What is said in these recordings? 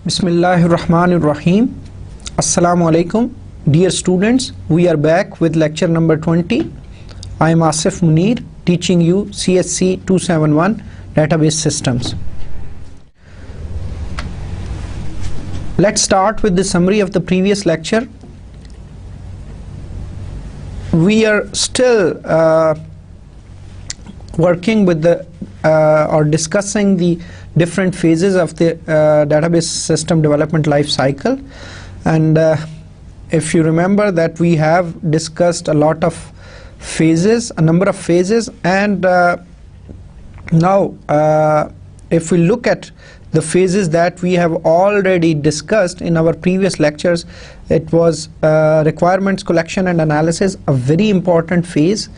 Bismillahirrahmanirrahim. Assalamu alaikum. Dear students, we are back with lecture number 20. I am Asif Munir, teaching you CSC 271 database systems. Let's start with the summary of the previous lecture. We are still working with the or discussing the different phases of the database system development life cycle, and if you remember that we have discussed a lot of phases, a number of phases, and now if we look at the phases that we have already discussed in our previous lectures, it was requirements collection and analysis, a very important phase,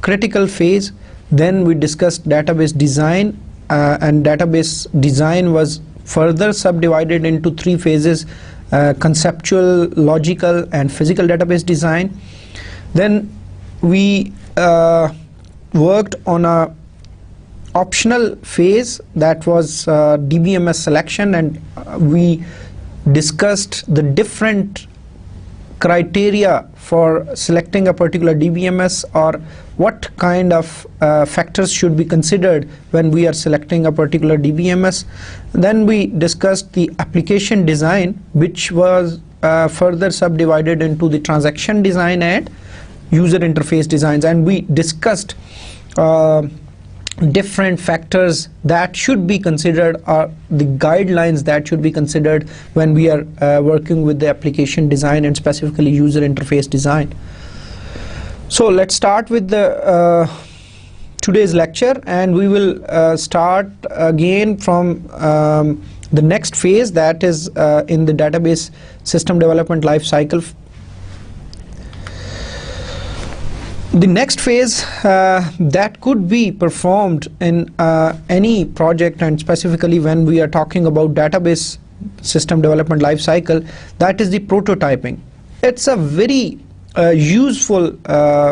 critical phase. Then we discussed database design, and database design was further subdivided into three phases: conceptual, logical, and physical database design. Then we worked on a optional phase that was DBMS selection, and we discussed the different criteria for selecting a particular DBMS, or what kind of factors should be considered when we are selecting a particular DBMS. Then we discussed the application design, which was further subdivided into the transaction design and user interface designs, and we discussed different factors that should be considered, or the guidelines that should be considered when we are working with the application design and specifically user interface design. So let's start with the today's lecture, and we will start again from the next phase, that is in the database system development life cycle. The next phase that could be performed in any project, and specifically when we are talking about database system development life cycle, that is the prototyping. It's a very useful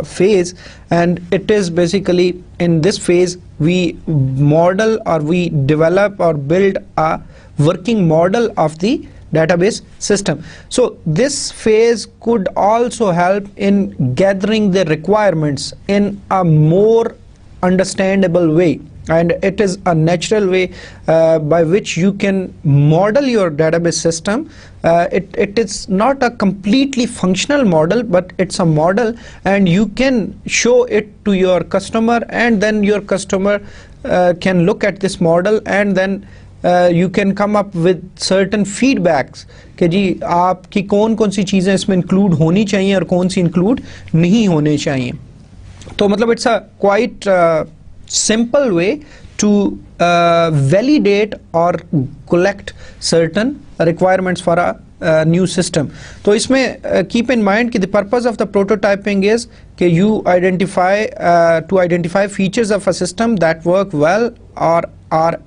phase, and it is basically in this phase we model, or we develop or build a working model of the database system. So this phase could also help in gathering the requirements in a more understandable way, and it is a natural way by which you can model your database system. It is not a completely functional model, but it's a model, and you can show it to your customer, and then your customer can look at this model, and then you can come up with certain feedbacks कि जी आपकी कौन कौन सी चीज़ें इसमें include होनी चाहिए और कौन सी इंक्लूड नहीं होने चाहिए. तो मतलब it's a quite simple way to validate or collect certain requirements for a new system. तो इसमें keep in mind कि the purpose of the prototyping is कि you identify to identify features of a system that work well or are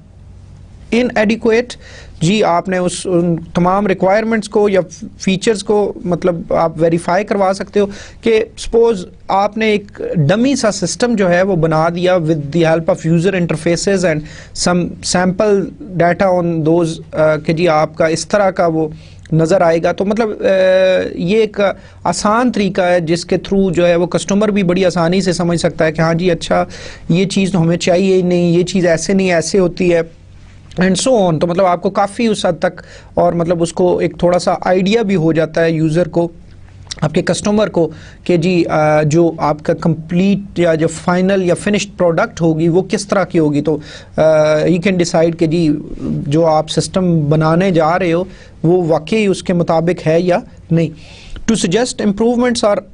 inadequate. जी आपने उन तमाम requirements को या features को मतलब आप वेरीफाई करवा सकते हो कि सपोज आपने एक डमी सा सिस्टम जो है वो बना दिया with the help of user interfaces and some sample data on those कि जी आपका इस तरह का वो नज़र आएगा. तो मतलब ये एक आसान तरीका है जिसके थ्रू जो है वो कस्टमर भी बड़ी आसानी से समझ सकता है कि हाँ जी अच्छा ये चीज़ तो हमें चाहिए ही नहीं, ये चीज़ ऐसे नहीं ऐसे होती है, एंड सो ऑन. तो मतलब आपको काफ़ी उस हद तक और मतलब उसको एक थोड़ा सा आइडिया भी हो जाता है यूज़र को, आपके कस्टमर को, कि जी जो आपका कंप्लीट या जो फाइनल या फिनिश्ड प्रोडक्ट होगी वो किस तरह की होगी. तो यू कैन डिसाइड कि जी जो आप सिस्टम बनाने जा रहे हो वो वाकई उसके मुताबिक है या नहीं. टू सजेस्ट इम्प्रूवमेंट्स और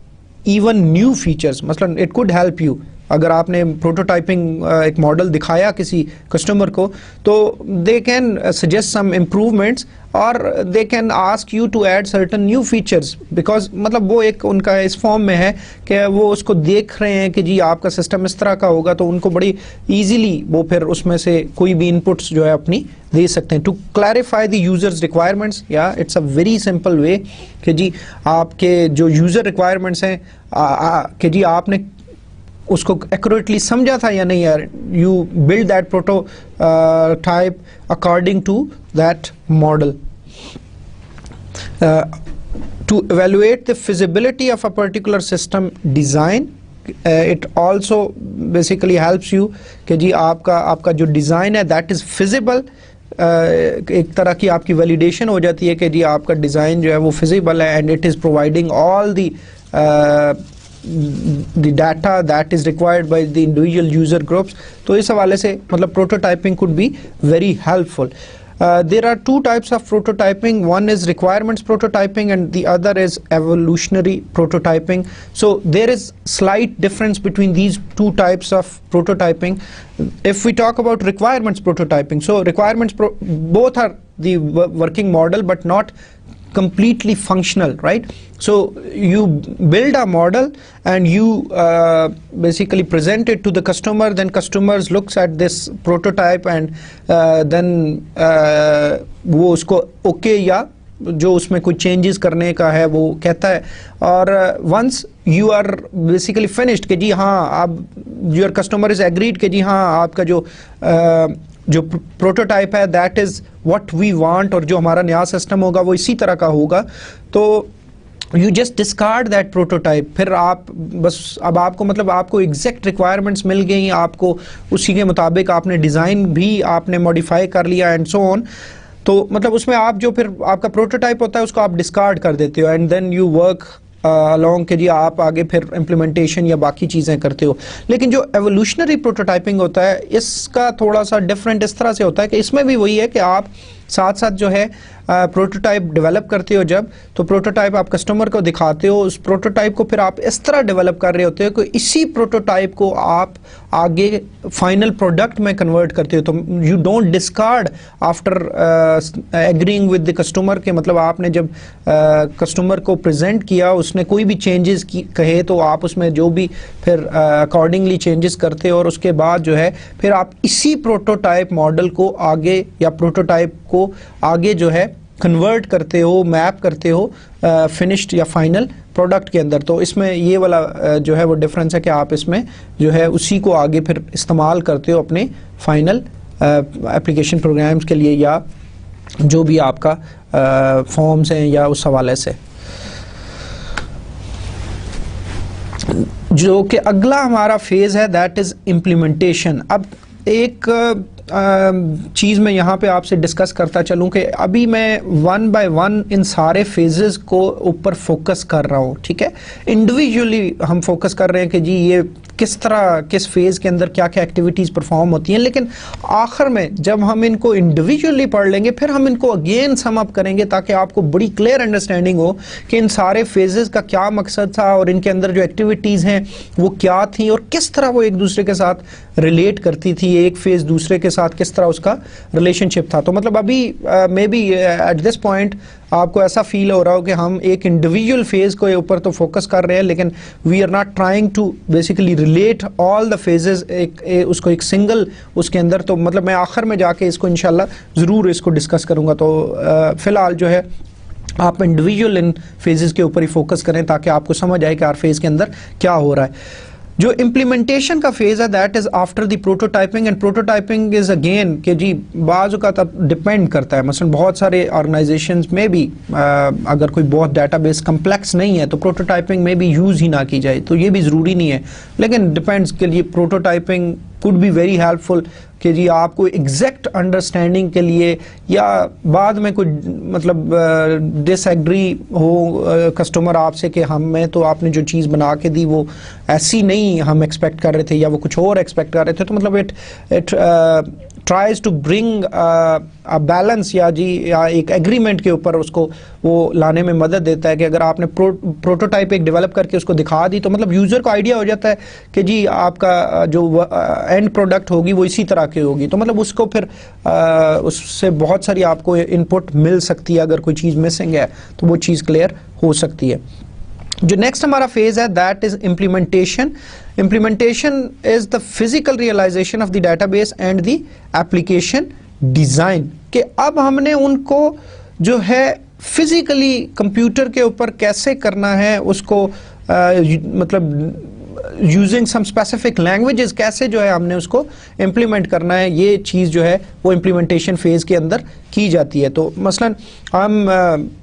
इवन न्यू फीचर्स, मसलन इट कुड हेल्प यू. अगर आपने प्रोटोटाइपिंग एक मॉडल दिखाया किसी कस्टमर को, तो they can suggest some improvements, और they can ask you to add certain new features, because मतलब वो एक उनका इस फॉर्म में है कि वो उसको देख रहे हैं कि जी आपका सिस्टम इस तरह का होगा, तो उनको बड़ी ईजीली वो फिर उसमें से कोई भी इनपुट्स जो है अपनी दे सकते हैं. To clarify the users requirements, या it's a very simple way कि जी आपके जो यूज़र रिक्वायरमेंट्स हैं कि जी आपने उसको एक्यूरेटली समझा था या नहीं यार, you build that prototype according to that model. to evaluate the feasibility of a particular system design. It also basically helps you कि जी आपका जो डिज़ाइन है that is feasible. एक तरह की आपकी वैलिडेशन हो जाती है कि जी आपका डिज़ाइन जो है वो फिजिबल है, and it is providing all the data that is required by the individual user groups. तो इस हवाले से मतलब prototyping could be very helpful. There are two types of prototyping. One is requirements prototyping and the other is evolutionary prototyping. So there is slight difference between these two types of prototyping. If we talk about requirements prototyping, so both are the working model but not completely functional, right? So you build a model and you basically present it to the customer, then customers looks at this prototype and then वो उसको okay या जो उसमें कुछ changes करने का है वो कहता है, और once you are basically finished कि जी हाँ आप your customer is agreed कि जी हाँ आपका जो प्रोटोटाइप है that is what we want, और जो हमारा नया सिस्टम होगा वो इसी तरह का होगा, तो you just discard that prototype. फिर आप बस अब आपको मतलब आपको एग्जैक्ट रिक्वायरमेंट्स मिल गई, आपको उसी के मुताबिक आपने डिज़ाइन भी आपने मॉडिफाई कर लिया एंड सो ऑन, तो मतलब उसमें आप जो फिर आपका प्रोटोटाइप होता है उसको आप डिस्कार्ड कर देते हो and then you work along के जी आप आगे फिर इम्प्लीमेंटेशन या बाकी चीज़ें करते हो. लेकिन जो एवोल्यूशनरी प्रोटोटाइपिंग होता है इसका थोड़ा सा डिफरेंट इस तरह से होता है कि इसमें भी वही है कि आप साथ साथ जो है प्रोटोटाइप डेवलप करते हो जब, तो प्रोटोटाइप आप कस्टमर को दिखाते हो, उस प्रोटोटाइप को फिर आप इस तरह डेवलप कर रहे होते हो कि इसी प्रोटोटाइप को आप आगे फाइनल प्रोडक्ट में कन्वर्ट करते हो. तो you don't discard after agreeing with the customer के, मतलब आपने जब कस्टमर को प्रेजेंट किया उसने कोई भी चेंजेस कहे तो आप उसमें जो भी फिर अकॉर्डिंगली चेंजेस करते हो, और उसके बाद जो है फिर आप इसी प्रोटोटाइप मॉडल को आगे या प्रोटोटाइप को आगे जो है कन्वर्ट करते हो, मैप करते हो फिनिश्ड या फाइनल प्रोडक्ट के अंदर. तो इसमें ये वाला जो है वो डिफरेंस है कि आप इसमें जो है उसी को आगे फिर इस्तेमाल करते हो अपने फाइनल एप्लीकेशन प्रोग्राम्स के लिए या जो भी आपका फॉर्म्स हैं या उस हवाले से. जो कि अगला हमारा फेज है दैट इज इम्प्लीमेंटेशन. अब एक चीज़ मैं यहाँ पे आपसे डिस्कस करता चलूँ कि अभी मैं वन बाय वन इन सारे फेजेस को ऊपर फोकस कर रहा हूँ, ठीक है. इंडिविजुअली हम फोकस कर रहे हैं कि जी ये किस तरह किस फेज़ के अंदर क्या क्या एक्टिविटीज़ परफॉर्म होती हैं, लेकिन आखिर में जब हम इनको इंडिविजुअली पढ़ लेंगे फिर हम इनको अगेन सम अप करेंगे ताकि आपको बड़ी क्लियर अंडरस्टैंडिंग हो कि इन सारे फेजेस का क्या मकसद था और इनके अंदर जो एक्टिविटीज़ हैं वो क्या थी और किस तरह वो एक दूसरे के साथ रिलेट करती थी, एक फेज़ दूसरे के साथ किस तरह उसका रिलेशनशिप था. तो मतलब अभी may be at this point आपको ऐसा फील हो रहा हो कि हम एक इंडिविजुअल फेज को ऊपर तो फोकस कर रहे हैं, लेकिन we are not trying to basically relate all the phases उसको एक सिंगल उसके अंदर. तो मतलब मैं आखिर में जाके इसको इंशाल्लाह ज़रूर इसको डिस्कस करूँगा. तो फ़िलहाल जो है आप इंडिविजुअल इन फेजेस के ऊपर ही फोकस करें ताकि आपको समझ आए कि हर फेज़ के अंदर क्या हो रहा है. जो इम्प्लीमेंटेशन का फेज़ है that is after the prototyping, and prototyping is again कि जी बाज़ का तब डिपेंड करता है. मसलन बहुत सारे ऑर्गेनाइजेशंस में भी अगर कोई बहुत डाटाबेस कम्प्लेक्स नहीं है तो प्रोटोटाइपिंग में भी यूज़ ही ना की जाए, तो ये भी ज़रूरी नहीं है, लेकिन डिपेंड्स के लिए prototyping could be very helpful कि जी आपको एग्जैक्ट अंडरस्टैंडिंग के लिए या बाद में कोई मतलब डिसएग्री हो कस्टमर आपसे कि हमें तो आपने जो चीज़ बना के दी वो ऐसी नहीं हम एक्सपेक्ट कर रहे थे या वो कुछ और एक्सपेक्ट कर रहे थे, तो मतलब it tries to bring a balance या एक एग्रीमेंट के ऊपर उसको वो लाने में मदद देता है कि अगर आपने प्रोटोटाइप एक डेवलप करके उसको दिखा दी तो मतलब यूज़र को आइडिया हो जाता है कि जी आपका जो एंड प्रोडक्ट होगी वो इसी तरह की होगी. तो मतलब उसको फिर उससे बहुत सारी आपको इनपुट मिल सकती है, अगर कोई चीज़ मिसिंग है तो वो चीज़ क्लियर हो सकती है. जो नेक्स्ट हमारा फेज है that is implementation. Implementation is the physical realization of the database and the application design. कि अब हमने उनको जो है फिजिकली कंप्यूटर के ऊपर कैसे करना है उसको मतलब यूजिंग सम स्पेसिफिक लैंग्वेजेस कैसे जो है हमने उसको इम्प्लीमेंट करना है, ये चीज़ जो है वो इम्प्लीमेंटेशन फेज़ के अंदर की जाती है। तो मसलन हम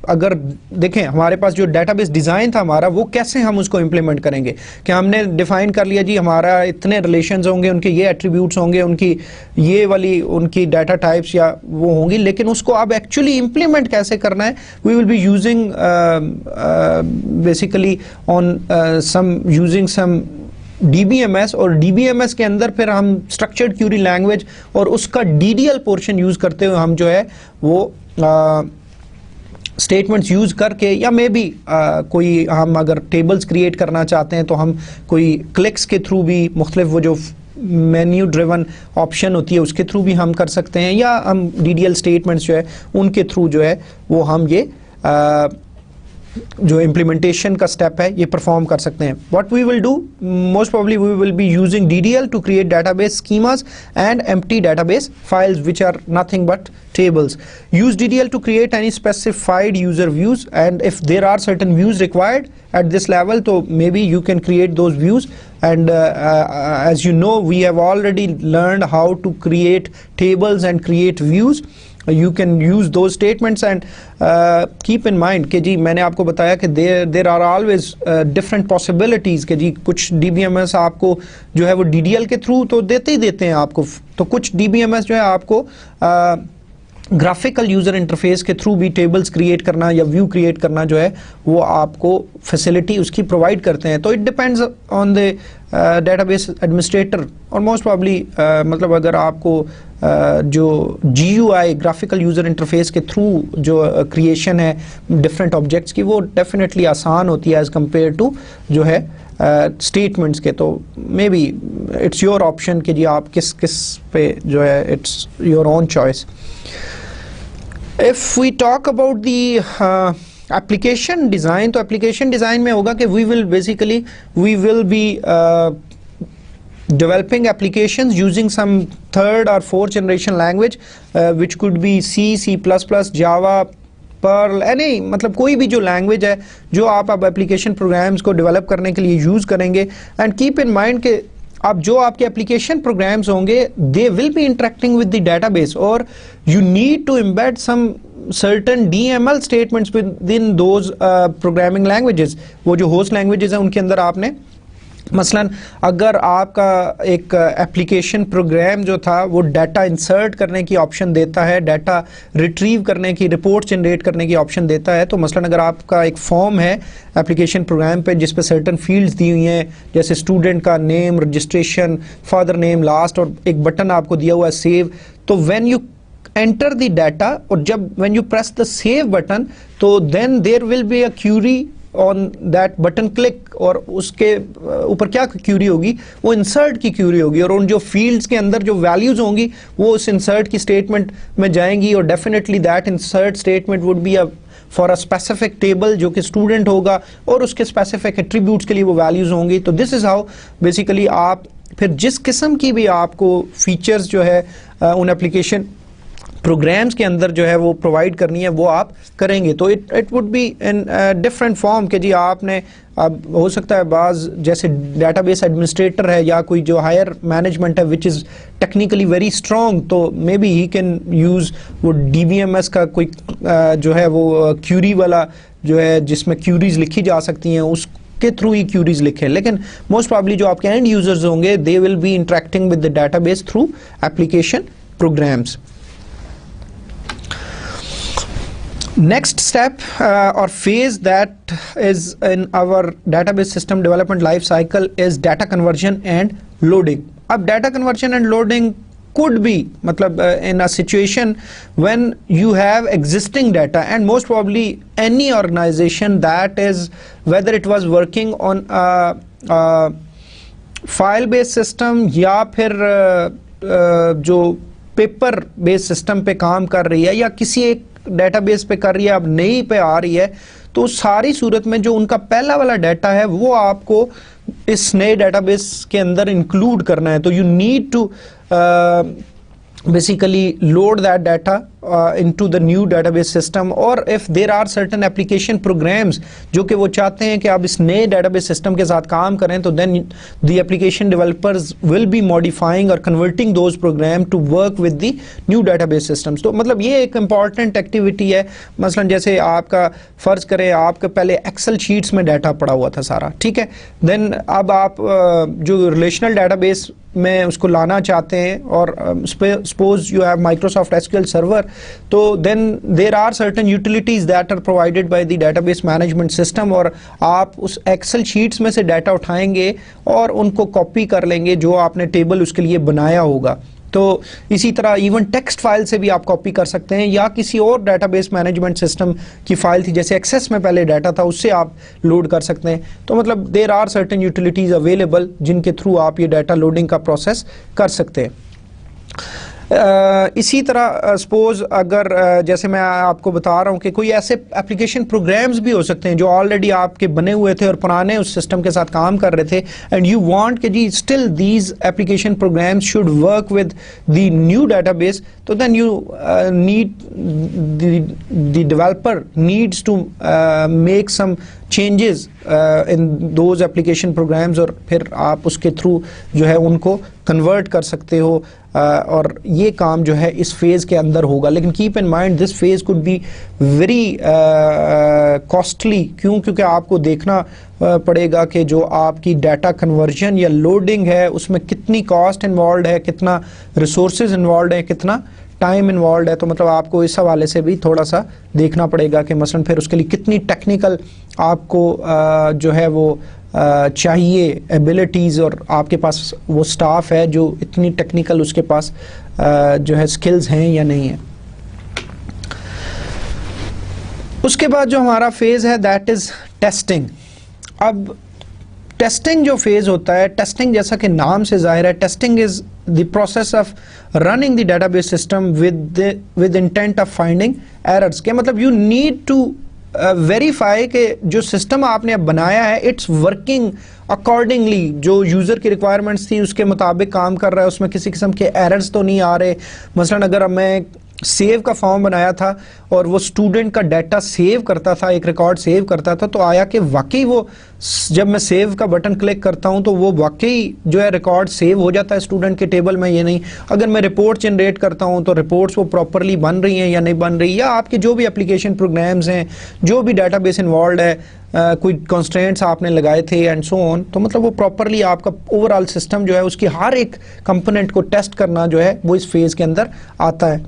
अगर देखें हमारे पास जो डेटाबेस डिज़ाइन था हमारा, वो कैसे हम उसको इम्प्लीमेंट करेंगे, कि हमने डिफ़ाइन कर लिया जी हमारा इतने रिलेशंस होंगे, उनके ये एट्रीब्यूट्स होंगे, उनकी ये वाली उनकी डाटा टाइप्स या वो होंगी, लेकिन उसको अब एक्चुअली इम्प्लीमेंट कैसे करना है, we will be using basically on using some DBMS, और DBMS के अंदर फिर हम स्ट्रक्चर्ड क्यूरी लैंग्वेज और उसका DDL पोर्शन यूज़ करते हुए हम जो है वो स्टेटमेंट्स यूज़ करके, या मे बी कोई हम अगर टेबल्स क्रिएट करना चाहते हैं तो हम कोई क्लिक्स के थ्रू भी, मुख्तलिफ वो जो मेन्यू ड्रिवन ऑप्शन होती है उसके थ्रू भी हम कर सकते हैं, या हम DDL स्टेटमेंट्स जो है उनके थ्रू जो है वो हम ये जो इम्प्लीमेंटेशन का स्टेप है ये परफॉर्म कर सकते हैं। What we will do, most probably we will be using DDL to create database schemas and empty database files which are nothing but tables. Use DDL to create any specified user views, and if there are certain views required at this level, so maybe you can create those views. And as you know, we have already learned how to create tables and create views. You can use those statements, and keep in mind कि जी मैंने आपको बताया कि there are always different possibilities कि जी कुछ DBMS आपको जो है वो DDL के थ्रू तो देते ही देते हैं आपको, तो कुछ DBMS जो है आपको ग्राफिकल यूज़र इंटरफेस के थ्रू भी टेबल्स क्रिएट करना या व्यू क्रिएट करना जो है वो आपको फैसिलिटी उसकी प्रोवाइड करते हैं। तो it depends on the database administrator, और मोस्ट प्रॉब्ली मतलब अगर आपको जो GUI ग्राफिकल यूज़र इंटरफेस के थ्रू जो क्रिएशन है डिफरेंट ऑब्जेक्ट्स की, वो डेफिनेटली आसान होती है एज़ कम्पेयर टू जो है स्टेटमेंट्स के। तो may be it's your option कि जी आप किस पे जो है, it's your own choice. If we talk about the application design, तो application design में होगा कि we will be developing applications using some third or fourth generation language, which could be C, C++, Java, Perl, any मतलब कोई भी जो language है जो आप अब एप्लीकेशन प्रोग्राम्स को डेवलप करने के लिए यूज़ करेंगे। एंड कीप इन माइंड कि अब जो आपके एप्लीकेशन प्रोग्राम्स होंगे they will be interacting with the database, और you need to embed some certain DML statements within those programming languages. वो जो होस्ट लैंग्वेजेस हैं उनके अंदर आपने मसलन अगर आपका एक एप्लीकेशन प्रोग्राम जो था वो डाटा इंसर्ट करने की ऑप्शन देता है, डाटा रिट्रीव करने की, रिपोर्ट जनरेट करने की ऑप्शन देता है, तो मसलन अगर आपका एक फॉर्म है एप्लीकेशन प्रोग्राम पे जिस पे सर्टन फील्ड्स दी हुई हैं, जैसे स्टूडेंट का name, registration, father name, last, और एक बटन आपको दिया हुआ है सेव, तो when you enter the data और जब when you press the save button, तो then there will be a query on that button click, और उसके ऊपर क्या क्यूरी होगी, वो इंसर्ट की क्यूरी होगी, और उन जो फील्ड्स के अंदर जो वैल्यूज होंगी वो उस इंसर्ट की स्टेटमेंट में जाएंगी, और definitely that insert statement would be for a specific table जो कि स्टूडेंट होगा, और उसके स्पेसिफिक एट्रीब्यूट्स के लिए वो वैल्यूज होंगी। तो दिस इज हाउ बेसिकली आप फिर जिस किस्म की भी आपको फीचर्स जो है उन एप्लीकेशन प्रोग्राम्स के अंदर जो है वो प्रोवाइड करनी है वो आप करेंगे। तो it would be in different form कि जी आपने अब हो सकता है बाज जैसे डेटाबेस एडमिनिस्ट्रेटर है या कोई जो हायर मैनेजमेंट है which is technically very strong, तो maybe he can use वो DBMS का कोई जो है वो क्यूरी वाला जो है जिसमें क्यूरीज लिखी जा सकती हैं उस के थ्रू ही क्यूरीज लिखे, लेकिन मोस्ट प्रॉब्ली जो आपके एंड यूजर्स होंगे they will be interacting with the database through application programs. Next step or phase that is in our database system development life cycle is data conversion and loading. अब data conversion and loading could be मतलब in a situation when you have existing data, and most probably any organization that is whether it was working on a file based system या फिर जो paper based system पे काम कर रही है या किसी एक डेटाबेस पे कर रही है, अब नई पे आ रही है, तो सारी सूरत में जो उनका पहला वाला डाटा है वो आपको इस नए डेटाबेस के अंदर इंक्लूड करना है। तो you need to basically load that data into the new database system, or if there are certain application programs जो कि वो चाहते हैं कि आप इस नए database system के साथ काम करें, तो then the application developers will be modifying or converting those programs to work with the new database systems. तो मतलब ये एक important activity है. मसलन जैसे आपका फर्ज करें आपके पहले एक्सेल शीट्स में डाटा पड़ा हुआ था सारा, ठीक है, देन अब आप जो रिलेशनल डेटाबेस में उसको लाना चाहते हैं और suppose you have Microsoft SQL server, तो then there are certain utilities that are provided by the database management system, और आप उस एक्सेल शीट्स में से डाटा उठाएंगे और उनको कॉपी कर लेंगे जो आपने टेबल उसके लिए बनाया होगा. तो इसी तरह इवन टेक्स्ट फाइल से भी आप कॉपी कर सकते हैं, या किसी और डेटाबेस मैनेजमेंट सिस्टम की फाइल थी जैसे एक्सेस में पहले डाटा था उससे आप लोड कर सकते हैं. तो मतलब there are certain utilities available जिनके थ्रू आप ये डाटा लोडिंग का प्रोसेस कर सकते हैं. इसी तरह सपोज अगर जैसे मैं आपको बता रहा हूँ कि कोई ऐसे एप्लीकेशन प्रोग्राम्स भी हो सकते हैं जो ऑलरेडी आपके बने हुए थे और पुराने उस सिस्टम के साथ काम कर रहे थे, एंड यू वांट कि जी still these application programs should work with the new database, तो then you need the developer needs to make some changes in those application programs, और फिर आप उसके थ्रू जो है उनको कन्वर्ट कर सकते हो. और ये काम जो है इस फेज़ के अंदर होगा. लेकिन keep in mind this phase could be very costly. क्योंकि आपको देखना पड़ेगा कि जो आपकी डाटा कन्वर्जन या लोडिंग है उसमें कितनी कॉस्ट इन्वॉल्व है, कितना रिसोर्सेज इन्वॉल्व है, कितना टाइम इन्वॉल्व है. तो मतलब आपको इस हवाले से भी थोड़ा सा देखना पड़ेगा कि मसलन फिर उसके लिए कितनी टेक्निकल आपको जो है वो चाहिए एबिलिटीज़, और आपके पास वो स्टाफ है जो इतनी टेक्निकल उसके पास जो है स्किल्स हैं या नहीं है. उसके बाद जो हमारा फेज़ है दैट इज़ टेस्टिंग. अब टेस्टिंग जो फेज़ होता है, टेस्टिंग जैसा कि नाम से जाहिर है, testing is the process of running the database system with intent of finding errors. के मतलब यू नीड टू वेरीफाई कि जो सिस्टम आपने अब बनाया है इट्स वर्किंग अकॉर्डिंगली, जो यूज़र की रिक्वायरमेंट्स थी उसके मुताबिक काम कर रहा है, उसमें किसी किस्म के एरर्स तो नहीं आ रहे. मसलन अगर मैं सेव का फॉर्म बनाया था और वो स्टूडेंट का डाटा सेव करता था, एक रिकॉर्ड सेव करता था, तो आया कि वाकई वो जब मैं सेव का बटन क्लिक करता हूं तो वो वाकई जो है रिकॉर्ड सेव हो जाता है स्टूडेंट के टेबल में, ये नहीं. अगर मैं रिपोर्ट जनरेट करता हूं तो रिपोर्ट्स वो प्रॉपरली बन रही हैं या नहीं बन रही, या आपके जो भी एप्लीकेशन प्रोग्राम्स हैं, जो भी डाटाबेस इन्वॉल्व है, कोई कंस्ट्रेंट्स आपने लगाए थे एंड सो ऑन, तो मतलब वो प्रॉपरली आपका ओवरऑल सिस्टम जो है उसकी हर एक कंपोनेंट को टेस्ट करना जो है वो इस फेज़ के अंदर आता है.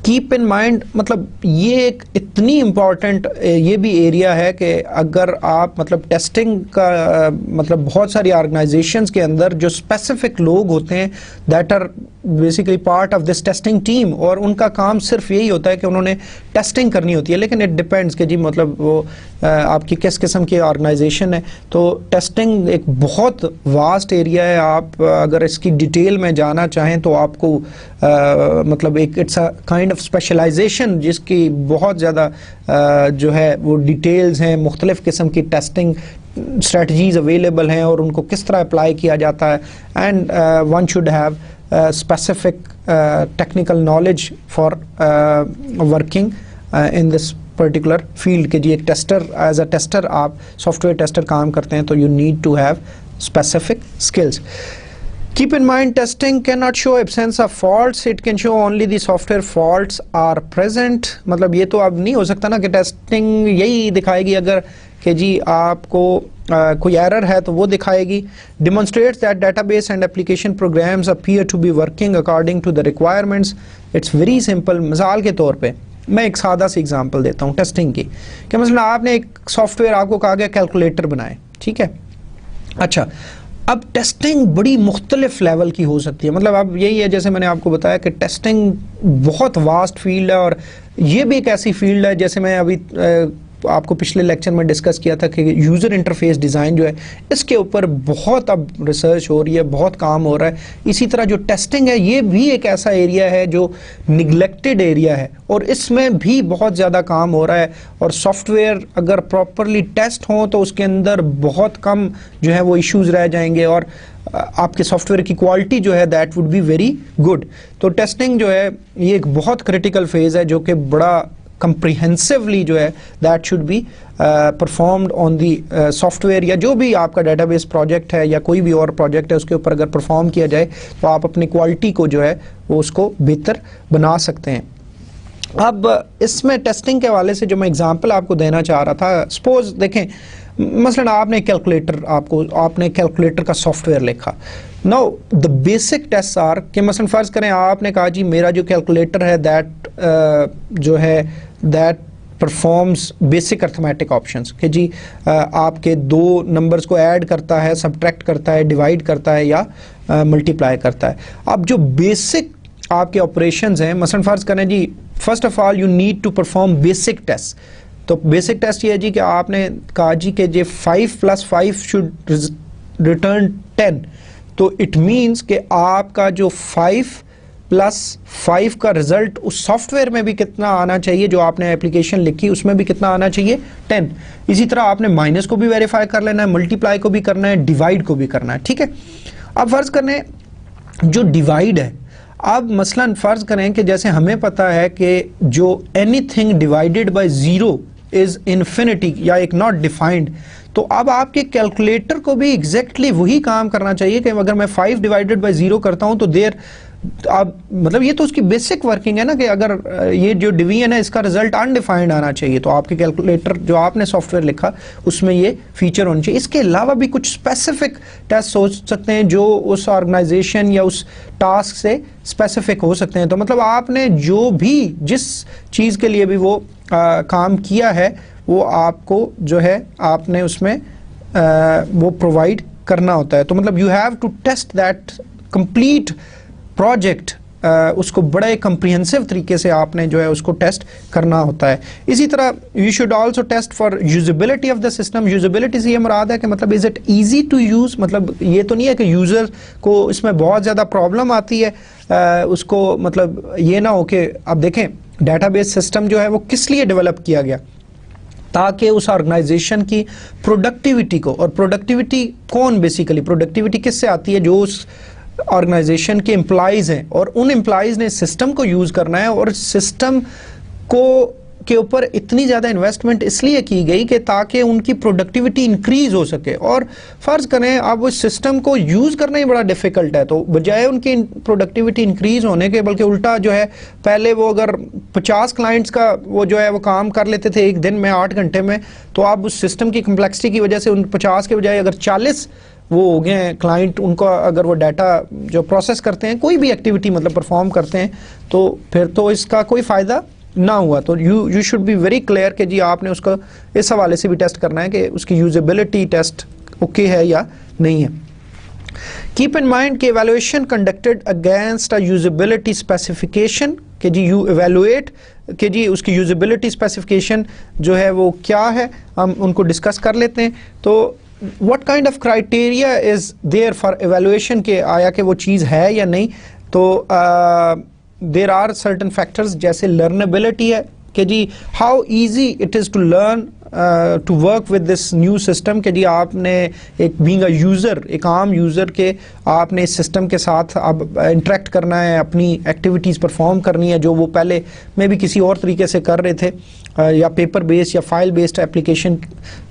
कीप इन माइंड मतलब ये एक इतनी इम्पॉर्टेंट ये भी एरिया है कि अगर आप मतलब टेस्टिंग का मतलब बहुत सारी ऑर्गेनाइजेशंस के अंदर जो स्पेसिफिक लोग होते हैं that are basically part of this testing team, और उनका काम सिर्फ यही होता है कि उन्होंने टेस्टिंग करनी होती है. लेकिन इट डिपेंड्स कि जी मतलब वो आपकी किस किस्म की ऑर्गेनाइजेशन है. तो टेस्टिंग एक बहुत वास्ट एरिया है. आप अगर इसकी डिटेल में जाना चाहें तो आपको मतलब एक it's a kind of specialization जिसकी बहुत ज़्यादा जो है वो डिटेल्स हैं, मुख्तलिफ़ किस्म की टेस्टिंग स्ट्रेटजीज अवेलेबल हैं और उनको किस तरह अप्लाई किया जाता है. And one should have specific technical knowledge for working in this particular field. कि जी एक टेस्टर एज अ टेस्टर आप सॉफ्टवेयर टेस्टर काम करते हैं तो you need to have specific skills. Keep in mind testing cannot show absence of faults, it can show only the software faults are present. मतलब ये तो अब नहीं हो सकता ना कि टेस्टिंग यही दिखाएगी अगर कि जी आपको कोई एरर है तो वो दिखाएगी. Demonstrates that database and application programs appear to be working according to the requirements. It's very simple. मिसाल के तौर पे मैं एक सादा सी एग्जांपल देता हूँ टेस्टिंग की कि मतलब आपने एक सॉफ्टवेयर आपको कहा गया कैलकुलेटर बनाए, ठीक है. अच्छा, अब टेस्टिंग बड़ी मुख्तलिफ लेवल की हो सकती है. मतलब अब यही है जैसे मैंने आपको बताया कि टेस्टिंग बहुत वास्ट फील्ड है, और ये भी एक ऐसी फील्ड है जैसे मैं अभी आपको पिछले लेक्चर में डिस्कस किया था कि यूज़र इंटरफेस डिज़ाइन जो है इसके ऊपर बहुत अब रिसर्च हो रही है, बहुत काम हो रहा है। इसी तरह जो टेस्टिंग है ये भी एक ऐसा एरिया है जो निगलेक्टेड एरिया है और इसमें भी बहुत ज़्यादा काम हो रहा है। और सॉफ्टवेयर अगर प्रॉपरली टेस्ट हो तो उसके अंदर बहुत कम जो है वो इश्यूज़ रह जाएंगे और आपके सॉफ्टवेयर की क्वालिटी जो है that would be very good. तो टेस्टिंग जो है ये एक बहुत क्रिटिकल फेज़ है जो कि बड़ा कंप्रिहेंसिवली जो है that should be performed on the software, या जो भी आपका डेटाबेस प्रोजेक्ट है या कोई भी और प्रोजेक्ट है उसके ऊपर अगर परफॉर्म किया जाए तो आप अपनी क्वालिटी को जो है वो उसको बेहतर बना सकते हैं। अब इसमें टेस्टिंग के हवाले से जो मैं एग्जांपल आपको देना चाह रहा था, सपोज देखें मसलन आपने कैलकुलेटर का सॉफ्टवेयर लिखा। Now the basic test are कि मसलन फ़र्ज करें आपने कहा जी मेरा जो कैलकुलेटर है that performs basic arithmetic options कि जी आपके दो नंबर्स को ऐड करता है, सब्ट्रैक्ट करता है, डिवाइड करता है या मल्टीप्लाई करता है। अब जो बेसिक आपके ऑपरेशंस हैं, मसलन फ़र्ज करें जी first of all you need to perform basic test. तो बेसिक टेस्ट ये है जी कि आपने कहा जी कि जे 5 + 5 शुड रिटर्न 10, तो इट मीन्स कि आपका जो 5 + 5 का रिजल्ट उस सॉफ्टवेयर में भी कितना आना चाहिए, जो आपने एप्लीकेशन लिखी उसमें भी कितना आना चाहिए, 10। इसी तरह आपने माइनस को भी वेरीफाई कर लेना है, मल्टीप्लाई को भी करना है, डिवाइड को भी करना है, ठीक है। अब फर्ज करें जो डिवाइड है, अब मसलन फ़र्ज़ करें कि जैसे हमें पता है कि जो anything divided by zero is infinity या एक नॉट डिफाइंड, तो अब आपके कैलकुलेटर को भी एग्जैक्टली वही काम करना चाहिए कि अगर मैं 5 डिवाइडेड बाय ज़ीरो करता हूं तो देर अब मतलब ये तो उसकी बेसिक वर्किंग है ना कि अगर ये जो डिवीजन है इसका रिजल्ट अनडिफाइंड आना चाहिए, तो आपके कैलकुलेटर जो आपने सॉफ्टवेयर लिखा उसमें ये फीचर होनी चाहिए। इसके अलावा भी कुछ स्पेसिफिक टेस्ट सोच सकते हैं जो उस ऑर्गेनाइजेशन या उस टास्क से स्पेसिफिक हो सकते हैं। तो मतलब आपने जो भी जिस चीज़ के लिए भी वो काम किया है वो आपको जो है आपने उसमें वो प्रोवाइड करना होता है। तो मतलब you have to test that complete project, उसको बड़े कम्प्रिहेंसिव तरीके से आपने जो है उसको टेस्ट करना होता है। इसी तरह you should also test for usability of the system. Usability से ये मुराद है कि मतलब is it easy to use, मतलब ये तो नहीं है कि यूज़र को इसमें बहुत ज़्यादा प्रॉब्लम आती है, उसको मतलब ये ना हो कि अब देखें डेटाबेस सिस्टम जो है वो किस लिए डेवलप किया गया, ताकि उस ऑर्गेनाइजेशन की प्रोडक्टिविटी को, और प्रोडक्टिविटी कौन बेसिकली प्रोडक्टिविटी किससे आती है, जो उस ऑर्गेनाइजेशन के एम्प्लॉइज़ हैं और उन एम्प्लॉइज़ ने सिस्टम को यूज़ करना है। और सिस्टम को के ऊपर इतनी ज़्यादा इन्वेस्टमेंट इसलिए की गई कि ताकि उनकी प्रोडक्टिविटी इंक्रीज़ हो सके। और फ़र्ज़ करें अब उस सिस्टम को यूज़ करना ही बड़ा डिफ़िकल्ट है, तो बजाय उनकी प्रोडक्टिविटी इंक्रीज़ होने के बल्कि उल्टा जो है, पहले वो अगर 50 क्लाइंट्स का वो जो है वो काम कर लेते थे एक दिन में 8 घंटे में, तो अब उस सिस्टम की कम्प्लेक्सिटी की वजह से उन 50 के बजाय अगर 40 वो हो गए हैं क्लाइंट, उनको अगर वो डाटा जो प्रोसेस करते हैं, कोई भी एक्टिविटी मतलब परफॉर्म करते हैं, तो फिर तो इसका कोई फ़ायदा ना हुआ। तो you should be very clear कि जी आपने उसका इस हवाले से भी टेस्ट करना है कि उसकी यूजेबिलिटी टेस्ट ओके है या नहीं है। कीप इन माइंड कि evaluation conducted against a usability specification, कि जी यू एवेलुएट कि जी उसकी यूजेबिलिटी स्पेसिफिकेशन जो है वो क्या है, हम उनको डिस्कस कर लेते हैं। तो what kind of criteria is there for evaluation के आया कि वो चीज़ है या नहीं। तो there are certain factors जैसे learnability है कि जी how easy it is to learn to work with this new system, कि जी आपने एक being a user, एक आम यूज़र के आपने इस सिस्टम के साथ अब इंटरेक्ट करना है, अपनी एक्टिविटीज़ परफॉर्म करनी है जो वो पहले में भी किसी और तरीके से कर रहे थे, या पेपर बेस्ड या फाइल बेस्ड एप्लीकेशन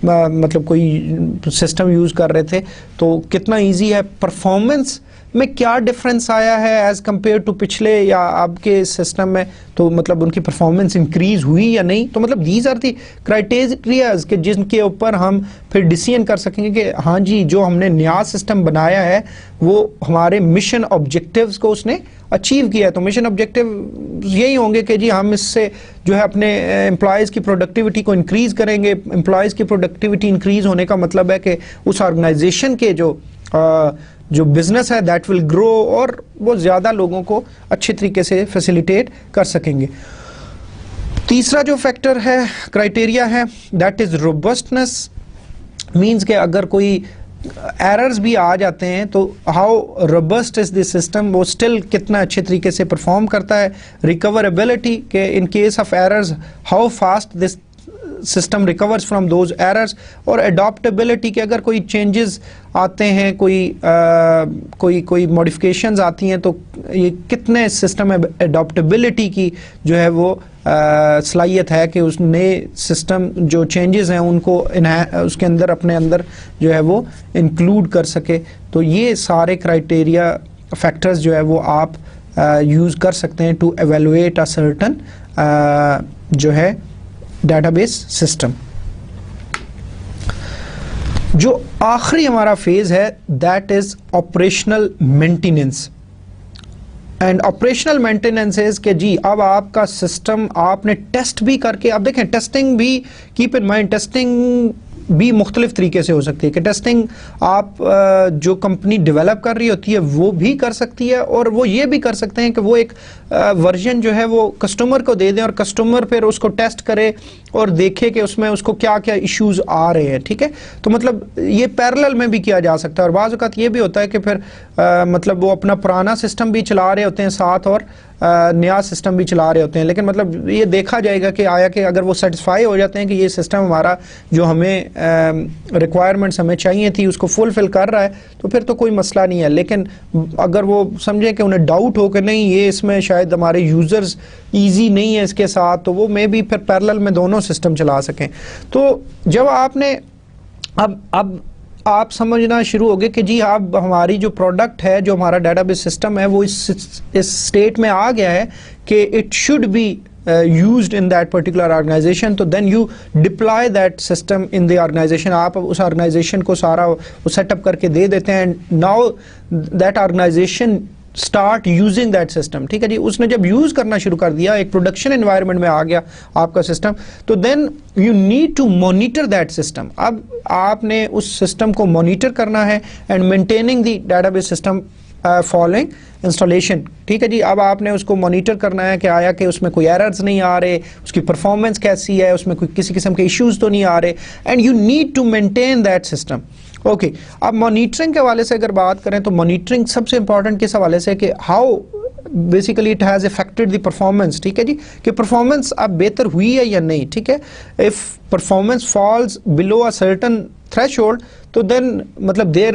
मतलब कोई सिस्टम यूज़ कर रहे थे, तो कितना इजी है, परफॉर्मेंस में क्या डिफरेंस आया है एज़ कम्पेयर टू पिछले या अब के सिस्टम में, तो मतलब उनकी परफॉर्मेंस इंक्रीज़ हुई या नहीं। तो मतलब दीज आर दी क्राइटेरियाज के जिनके ऊपर हम फिर डिसीजन कर सकेंगे कि हाँ जी जो हमने नया सिस्टम बनाया है वो हमारे मिशन ऑब्जेक्टिव्स को उसने अचीव किया है। तो मिशन ऑब्जेक्टिव यही होंगे कि जी हम इससे जो है अपने एम्प्लॉयज़ की प्रोडक्टिविटी को इंक्रीज़ करेंगे। एम्प्लॉयज़ की प्रोडक्टिविटी इंक्रीज़ होने का मतलब है कि उस ऑर्गेनाइजेशन के जो बिज़नेस है दैट विल ग्रो, और वो ज़्यादा लोगों को अच्छे तरीके से फैसिलिटेट कर सकेंगे। तीसरा जो फैक्टर है, क्राइटेरिया है, दैट इज रोबस्टनेस। मीन्स के अगर कोई एरर्स भी आ जाते हैं तो how robust is this system, वो स्टिल कितना अच्छे तरीके से परफॉर्म करता है। रिकवरेबिलिटी के in case of errors how fast this system recovers from those errors. और अडॉप्टेबिलिटी के अगर कोई चेंजेस आते हैं, कोई मॉडिफिकेशंस आती हैं तो ये कितने सिस्टम में अडॉप्टेबिलिटी की जो है वो सलाहियत है कि उस नए सिस्टम जो चेंजेस हैं उनको उसके अंदर अपने अंदर जो है वो इंक्लूड कर सके। तो ये सारे क्राइटेरिया फैक्टर्स जो है वो आप यूज़ कर सकते हैं टू एवेलुएट अ सर्टन जो है डेटाबेस सिस्टम। जो आखिरी हमारा फेज है that is operational maintenance. And operational maintenance is के जी अब आपका सिस्टम आपने टेस्ट भी करके, अब देखें टेस्टिंग भी, कीप इन माइंड टेस्टिंग भी मुख्तलिफ तरीके से हो सकती है कि टेस्टिंग आप जो कंपनी डेवलप कर रही होती है वो भी कर सकती है, और वो ये भी कर सकते हैं कि वो एक वर्जन जो है वो कस्टमर को दे दें और कस्टमर फिर उसको टेस्ट करे और देखे कि उसमें उसको क्या क्या इश्यूज आ रहे हैं। ठीक है, तो मतलब ये पैरेलल में भी किया जा सकता है। और बाज़ औक़ात ये भी होता है कि फिर मतलब वो अपना पुराना सिस्टम भी चला रहे होते हैं साथ और नया सिस्टम भी चला रहे होते हैं, लेकिन मतलब ये देखा जाएगा कि आया कि अगर वो सेटिस्फाई हो जाते हैं कि ये सिस्टम हमारा जो हमें रिक्वायरमेंट्स हमें चाहिए थी उसको फुलफिल कर रहा है तो फिर तो कोई मसला नहीं है। लेकिन अगर वो समझें कि उन्हें डाउट हो कि नहीं ये इसमें शायद हमारे यूज़र्स ईजी नहीं है इसके साथ, तो वो मे भी फिर पैरेलल में दोनों सिस्टम चला सकें। तो जब आपने अब आप समझना शुरू हो गए कि जी अब हमारी जो प्रोडक्ट है, जो हमारा डेटाबेस सिस्टम है वो इस स्टेट में आ गया है कि it should be used in that particular organization, तो then you deploy that system in the organization। आप उस organization को सारा सेटअप करके दे देते हैं, now that organization start using that system। ठीक है जी, उसने जब यूज करना शुरू कर दिया, एक प्रोडक्शन एनवायरनमेंट में आ गया आपका सिस्टम, तो then you need to monitor that system. अब आपने उस सिस्टम को मॉनिटर करना है and maintaining the database system following installation. ठीक है जी, अब आपने उसको मॉनिटर करना है कि आया कि उसमें कोई एरर्स नहीं आ रहे, उसकी परफॉर्मेंस कैसी है, उसमें कोई किसी किस्म के इश्यूज तो नहीं आ रहे, and you need to maintain that system. Okay, अब मॉनिटरिंग के हवाले से अगर बात करें तो मॉनिटरिंग सबसे इंपॉर्टेंट किस हवाले से कि how basically it has affected the performance. ठीक है जी, कि परफॉर्मेंस अब बेहतर हुई है या नहीं। ठीक है, if performance falls below a certain threshold तो देन मतलब there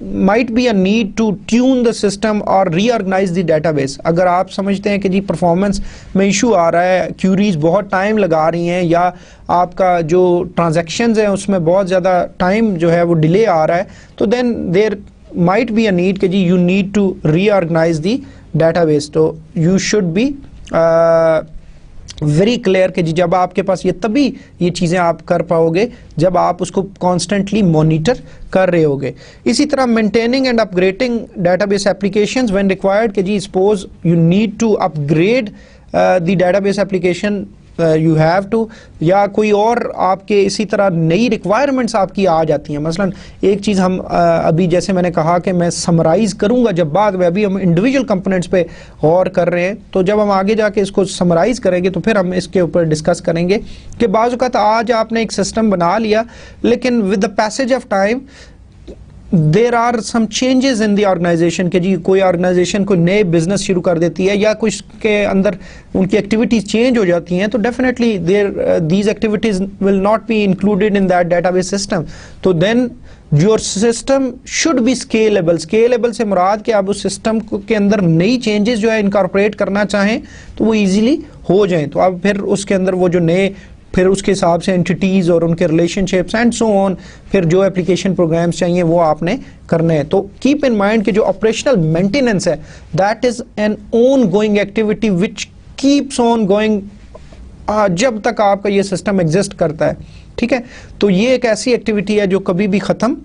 might be a need to tune the system और रीऑर्गेनाइज द डेटाबेस। अगर आप समझते हैं कि जी परफॉर्मेंस में इशू आ रहा है, क्यूरीज बहुत टाइम लगा रही हैं, या आपका जो ट्रांजैक्शंस हैं उसमें बहुत ज़्यादा टाइम जो है वो डिले आ रहा है, तो then there might be a need कि जी you need to reorganize the database. तो you should be very clear कि जी जब आपके पास तभी ये चीज़ें आप कर पाओगे जब आप उसको कॉन्स्टेंटली मॉनिटर कर रहे होगे। इसी तरह maintaining and upgrading database applications when required कि जी suppose you need to upgrade the database application you have to, या कोई और आपके इसी तरह नई रिक्वायरमेंट्स आपकी आ जाती हैं। मसलन एक चीज़ हम अभी जैसे मैंने कहा कि मैं समराइज़ करूंगा जब बाद में, अभी हम इंडिविजुअल कंपोनेंट्स पे गौर कर रहे हैं, तो जब हम आगे जाके इसको समराइज़ करेंगे तो फिर हम इसके ऊपर डिस्कस करेंगे कि बाज़ औक़ात आज आपने एक सिस्टम बना लिया लेकिन with the passage of time there are some changes in the organization के जी कोई ऑर्गेनाइजेशन कोई नए बिजनेस शुरू कर देती है या कुछ के अंदर उनकी एक्टिविटीज चेंज हो जाती हैं, तो definitely there these activities will not be included in that database system. तो then your system should be scalable. Scalable से मुराद कि आप उस सिस्टम के अंदर नई चेंजेस जो है इनकॉर्पोरेट करना चाहें तो वो ईजिली हो जाएं, तो आप फिर उसके अंदर वो जो नए फिर उसके हिसाब से एंटिटीज़ और उनके रिलेशनशिप्स एंड सो ऑन, फिर जो एप्लीकेशन प्रोग्राम्स चाहिए वो आपने करने हैं। तो कीप इन माइंड कि जो ऑपरेशनल मेंटेनेंस है that is N one going activity which keeps on going जब तक आपका ये सिस्टम एग्जिस्ट करता है। ठीक है, तो ये एक ऐसी एक्टिविटी है जो कभी भी ख़त्म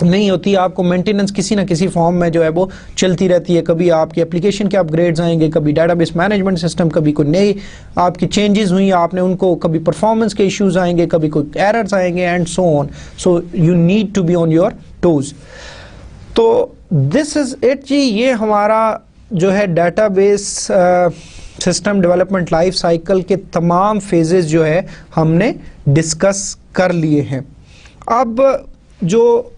नहीं होती। आपको मेंटेनेंस किसी ना किसी फॉर्म में जो है वो चलती रहती है। कभी आपकी एप्लीकेशन के अपग्रेड्स आएंगे, कभी डेटाबेस मैनेजमेंट सिस्टम, कभी कोई नई आपकी चेंजेस हुई आपने उनको, कभी परफॉर्मेंस के इश्यूज आएंगे, कभी कोई एरर्स आएंगे and so on. So you need to be on your toes. तो दिस इज इट जी, ये हमारा जो है database system development life cycle के तमाम फेजेस जो है हमने डिस्कस कर लिए हैं। अब जो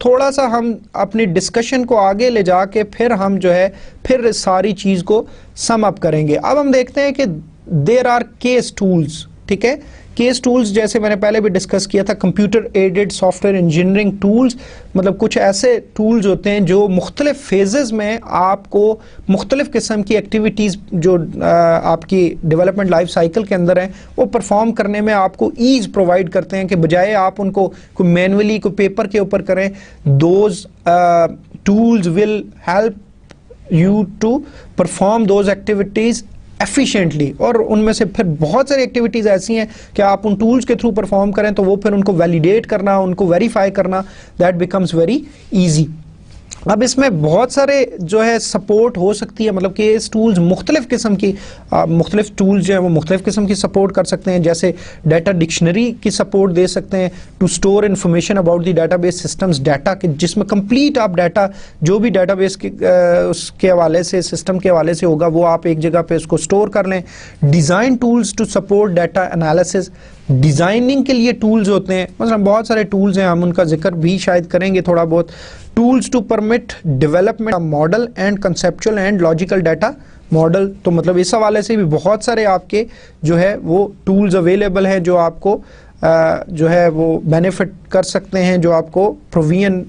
थोड़ा सा हम अपनी डिस्कशन को आगे ले जाके फिर हम जो है फिर सारी चीज़ को सम अप करेंगे। अब हम देखते हैं कि देयर आर केस टूल्स, ठीक है। केस टूल्स जैसे मैंने पहले भी डिस्कस किया था, computer aided software engineering tools, मतलब कुछ ऐसे टूल्स होते हैं जो मुख्तलिफ फेजेस में आपको मुख्तलिफ किस्म की एक्टिविटीज़ जो आपकी डेवलपमेंट लाइफ साइकिल के अंदर हैं वो परफॉर्म करने में आपको ईज प्रोवाइड करते हैं कि बजाय आप उनको कोई मैनुअली कोई पेपर के ऊपर करें, those tools will help you to perform those activities efficiently। और उनमें से फिर बहुत सारी एक्टिविटीज़ ऐसी हैं कि आप उन टूल्स के थ्रू परफॉर्म करें तो वो फिर उनको वैलिडेट करना, उनको वेरीफाई करना, दैट बिकम्स वेरी ईजी। अब इसमें बहुत सारे जो है सपोर्ट हो सकती है, मतलब केस टूल्स मुख्तलिफ किस्म की मुख्तलिफ टूल्स जो है वो मुख्तलिफ किस्म की सपोर्ट कर सकते हैं। जैसे डाटा डिक्शनरी की सपोर्ट दे सकते हैं to store information about the database systems, data के जिसमें कंप्लीट आप डाटा जो भी डाटाबेस के उसके हवाले से सिस्टम के हवाले से होगा वो आप एक जगह पे उसको स्टोर कर लें। Design tools to support data analysis, designing के लिए टूल्स होते हैं, मतलब बहुत सारे टूल्स हैं, हम उनका जिक्र भी शायद करेंगे थोड़ा बहुत। Tools to permit development model and conceptual and logical data model, तो मतलब इस हवाले से भी बहुत सारे आपके जो है वो टूल्स अवेलेबल हैं जो आपको जो है वो बेनिफिट कर सकते हैं, जो आपको प्रोविजन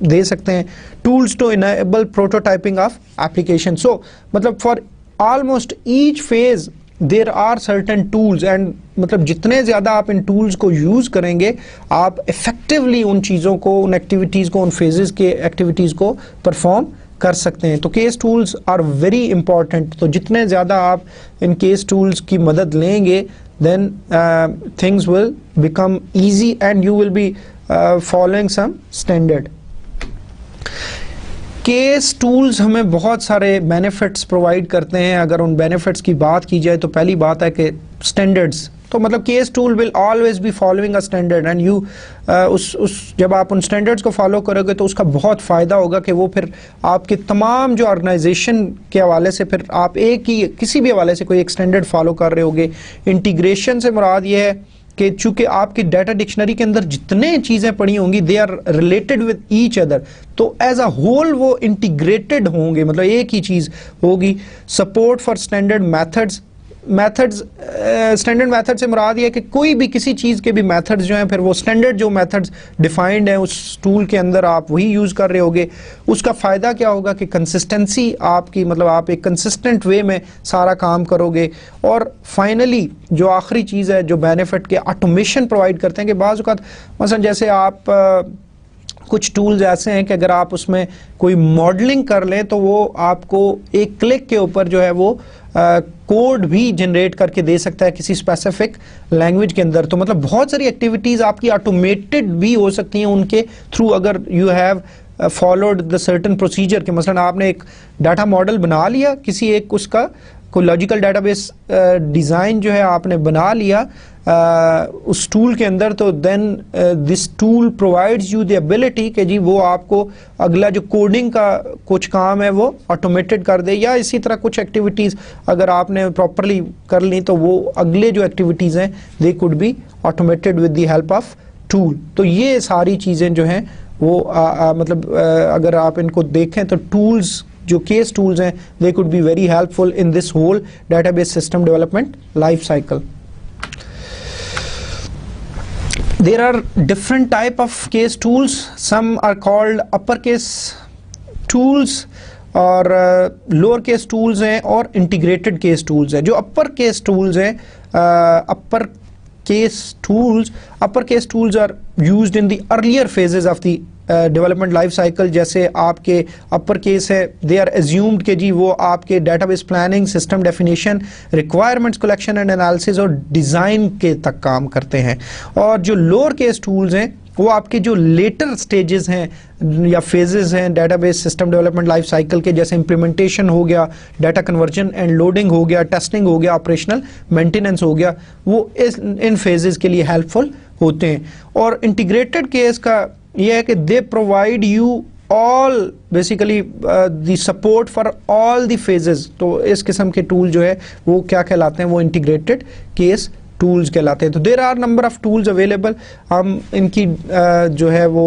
दे सकते हैं। Tools to enable prototyping of application, so मतलब for almost each phase there are certain tools and मतलब जितने ज़्यादा आप इन टूल्स को यूज़ करेंगे आप इफ़ेक्टिवली उन चीज़ों को, उन एक्टिविटीज़ को, उन फेजेस के एक्टिविटीज़ को परफॉर्म कर सकते हैं। तो case tools are very important, तो जितने ज़्यादा आप इन केस टूल्स की मदद लेंगे then things will become easy and you will be following some standard. Case tools हमें बहुत सारे बेनिफिट्स प्रोवाइड करते हैं। अगर उन बेनिफिट्स की बात की जाए तो पहली बात है कि स्टैंडर्ड्स, तो मतलब case tool will always be following a standard and you जब आप उन स्टैंडर्ड्स को फॉलो करोगे तो उसका बहुत फ़ायदा होगा कि वो फिर आपके तमाम जो ऑर्गेनाइजेशन के हवाले से फिर आप एक ही किसी भी हवाले से कोई एक स्टैंडर्ड फॉलो कर रहे होगे। इंटीग्रेशन से मुराद ये है कि चूंकि आपकी डाटा डिक्शनरी के अंदर जितने चीज़ें पड़ी होंगी they are related with each other, तो एज अ होल वो इंटीग्रेटेड होंगे, मतलब एक ही चीज़ होगी। Support for standard methods standard method से मुराद ये है कि कोई भी किसी चीज़ के भी मेथड्स जो हैं फिर वो स्टैंडर्ड जो मेथड्स डिफाइंड हैं उस टूल के अंदर आप वही यूज़ कर रहे होगे। उसका फ़ायदा क्या होगा कि कंसिस्टेंसी आपकी, मतलब आप एक कंसिस्टेंट वे में सारा काम करोगे। और फाइनली जो आखिरी चीज़ है जो बेनिफिट के ऑटोमेशन प्रोवाइड करते हैं कि बाज़ औक़ात मसलन जैसे आप कुछ टूल्स ऐसे हैं कि अगर आप उसमें कोई मॉडलिंग कर लें तो वो आपको एक क्लिक के ऊपर जो है वो कोड भी जनरेट करके दे सकता है किसी स्पेसिफिक लैंग्वेज के अंदर। तो मतलब बहुत सारी एक्टिविटीज़ आपकी ऑटोमेटेड भी हो सकती हैं उनके थ्रू, अगर you have followed the certain procedure के मसलन आपने एक डाटा मॉडल बना लिया, किसी एक उसका कोई लॉजिकल डाटाबेस डिज़ाइन जो है आपने बना लिया उस टूल के अंदर, तो then this tool provides you the ability कि जी वो आपको अगला जो कोडिंग का कुछ काम है वो ऑटोमेटेड कर दे, या इसी तरह कुछ एक्टिविटीज़ अगर आपने प्रॉपरली कर ली तो वो अगले जो एक्टिविटीज़ हैं they could B automated with the help of tool. तो ये सारी चीज़ें जो हैं वो मतलब अगर आप इनको देखें तो टूल्स जो केस टूल्स हैं they could be very helpful in this whole database system development life cycle. There are different type of case tools. Some are called uppercase tools और lower case tools हैं और integrated case tools हैं। जो upper case tools हैं upper case tools are used in the earlier phases of the development life cycle. जैसे आपके upper case है they are assumed कि जी वो आपके database planning, system definition, requirements collection and analysis और डिज़ाइन के तक काम करते हैं। और जो लोअर केस टूल्स हैं वो आपके जो लेटर स्टेजेस हैं या फेजेस हैं database system development life cycle के, जैसे इंप्लीमेंटेशन हो गया, डाटा कन्वर्जन एंड लोडिंग हो गया, टेस्टिंग हो गया, ऑपरेशनल मेंटेनेंस हो गया, वो इन फेजेस के लिए हेल्पफुल होते हैं। और इंटीग्रेटेड केस का ये है कि they provide you all basically the support for all the phases. तो इस किस्म के टूल जो है वो क्या कहलाते हैं, वो इंटीग्रेटेड केस टूल्स कहलाते हैं. तो there are number of tools available. हम इनकी जो है वो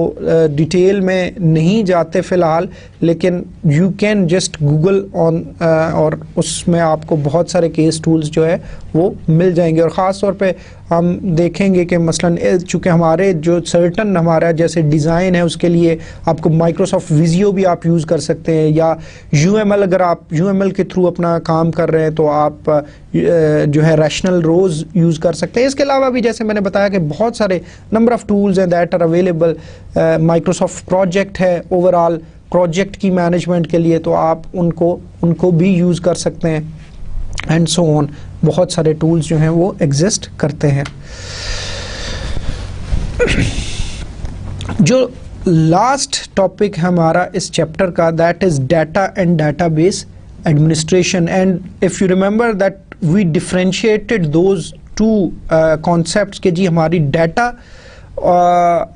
डिटेल में नहीं जाते फ़िलहाल, लेकिन you can just Google on और उसमें आपको बहुत सारे केस टूल्स जो है वो मिल जाएंगे. और ख़ास तौर पे हम देखेंगे कि मसलन चूँकि हमारे जो सर्टन हमारा जैसे डिज़ाइन है उसके लिए आपको माइक्रोसॉफ्ट विजियो भी आप यूज़ कर सकते हैं, या UML अगर आप UML के थ्रू अपना काम कर रहे हैं तो आप जो है रैशनल रोज़ यूज़ कर सकते हैं. इसके अलावा भी जैसे मैंने बताया कि बहुत सारे नंबर ऑफ़ टूल्स हैं that are available. Microsoft project है ओवरऑल प्रोजेक्ट की मैनेजमेंट के लिए, तो आप उनको भी यूज़ कर सकते हैं एंड सो ऑन. बहुत सारे टूल्स जो हैं वो एग्जिस्ट करते हैं. जो लास्ट टॉपिक हमारा इस चैप्टर का, that is data and database administration. And if you remember that we differentiated those two concepts के जी हमारी डाटा